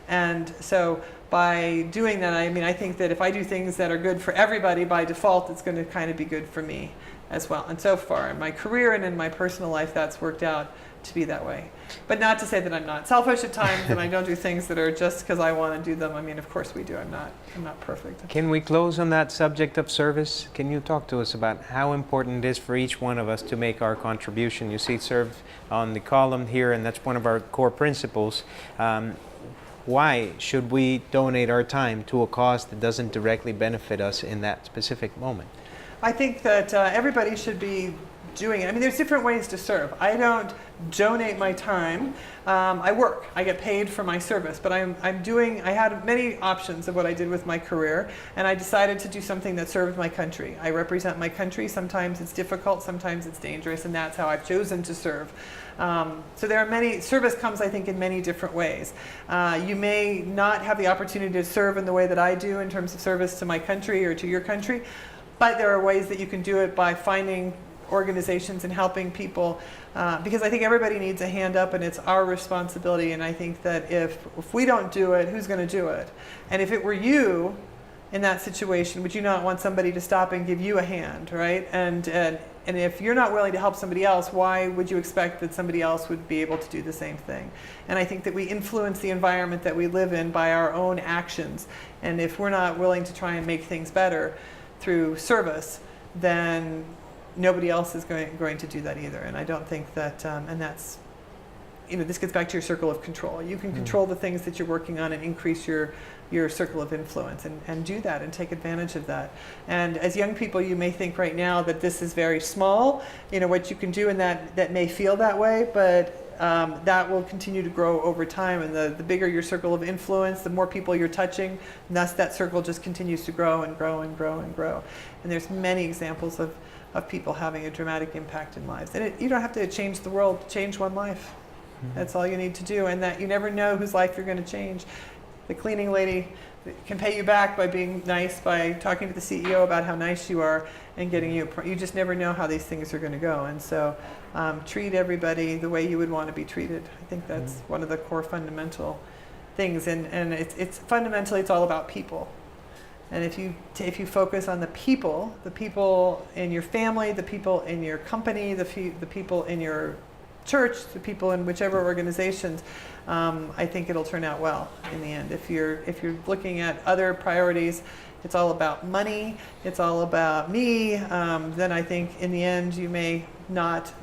And so by doing that, I mean, I think that if I do things that are good for everybody, by default, it's going to kind of be good for me as well. And so far in my career and in my personal life, that's worked out to be that way. But not to say that I'm not selfish at times and I don't do things that are just because I want to do them. I mean, of course we do. I'm not perfect. Can we close on that subject of service? Can you talk to us about how important it is for each one of us to make our contribution? You see serve on the column here, and that's one of our core principles. Why should we donate our time to a cause that doesn't directly benefit us in that specific moment? I think that everybody should be doing it. I mean, there's different ways to serve. I don't donate my time. I work. I get paid for my service, but I had many options of what I did with my career, and I decided to do something that served my country. I represent my country. Sometimes it's difficult, sometimes it's dangerous, and that's how I've chosen to serve. So there are many, service comes, I think, in many different ways. You may not have the opportunity to serve in the way that I do in terms of service to my country or to your country, but there are ways that you can do it by finding organizations and helping people, because I think everybody needs a hand up and it's our responsibility. And I think that if we don't do it, who's going to do it? And if it were you in that situation, would you not want somebody to stop and give you a hand, right? And if you're not willing to help somebody else, why would you expect that somebody else would be able to do the same thing? And I think that we influence the environment that we live in by our own actions. And if we're not willing to try and make things better through service, then nobody else is going to do that either. And I don't think that, and that's, you know, this gets back to your circle of control. You can control the things that you're working on and increase your circle of influence, and do that and take advantage of that. And as young people, you may think right now that this is very small, you know, what you can do, and that may feel that way, but that will continue to grow over time. And the bigger your circle of influence, the more people you're touching, and thus that circle just continues to grow and grow and grow and grow. And there's many examples of people having a dramatic impact in lives. And you don't have to change the world, change one life. That's all you need to do. And that you never know whose life you're going to change. The cleaning lady can pay you back by being nice, by talking to the CEO about how nice you are and getting you just never know how these things are going to go. And so treat everybody the way you would want to be treated. I think that's one of the core fundamental things. And it's fundamentally, it's all about people. And if you focus on the people in your family, the people in your company, the people in your church, the people in whichever organizations, I think it'll turn out well in the end. If you're looking at other priorities, it's all about money, it's all about me, then I think in the end you may not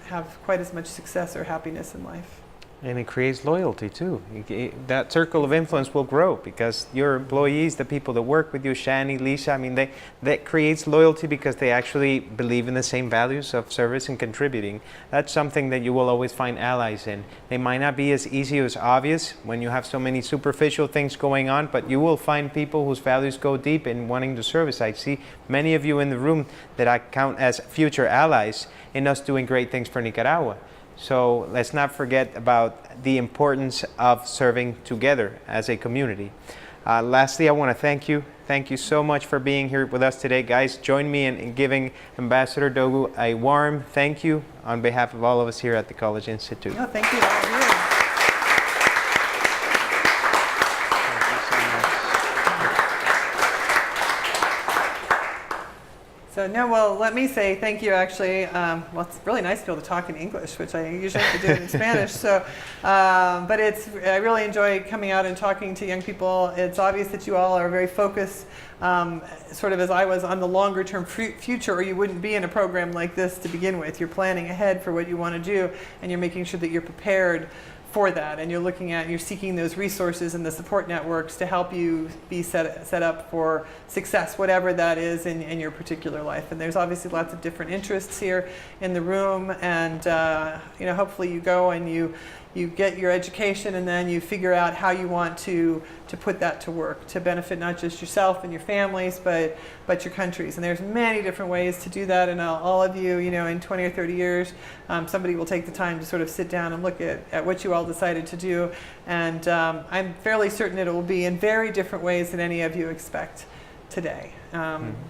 have quite as much success or happiness in life. And it creates loyalty too. That circle of influence will grow because your employees, the people that work with you, Shani, Lisa, I mean, that creates loyalty because they actually believe in the same values of service and contributing. That's something that you will always find allies in. They might not be as easy or as obvious when you have so many superficial things going on, but you will find people whose values go deep in wanting to service. I see many of you in the room that I count as future allies in us doing great things for Nicaragua. So let's not forget about the importance of serving together as a community. Lastly, I want to thank you. Thank you so much for being here with us today. Guys, join me in giving Ambassador Dogu a warm thank you on behalf of all of us here at the College Institute. No, thank you to all of you. So no, well, let me say thank you. Actually, well, it's really nice to be able to talk in English, which I usually have to do in Spanish. So, but I really enjoy coming out and talking to young people. It's obvious that you all are very focused, sort of as I was, on the longer term future, or you wouldn't be in a program like this to begin with. You're planning ahead for what you want to do, and you're making sure that you're prepared for that, and you're seeking those resources and the support networks to help you be set up for success, whatever that is in your particular life. And there's obviously lots of different interests here in the room, and hopefully you go and you you get your education, and then you figure out how you want to put that to work to benefit not just yourself and your families, but your countries. And there's many different ways to do that. And all of you, in 20 or 30 years, somebody will take the time to sort of sit down and look at what you all decided to do. And I'm fairly certain it will be in very different ways than any of you expect today,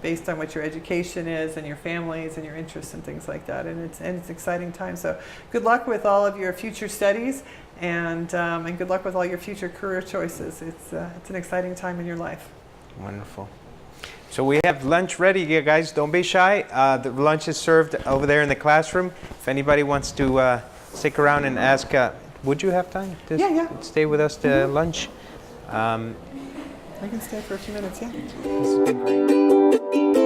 based on what your education is and your families and your interests and things like that. And it's an exciting time. So good luck with all of your future studies, and good luck with all your future career choices. It's an exciting time in your life. Wonderful. So we have lunch ready, you guys. Don't be shy. The lunch is served over there in the classroom. If anybody wants to stick around and ask, would you have time to stay with us to lunch? I can stay for a few minutes, yeah. This has been great.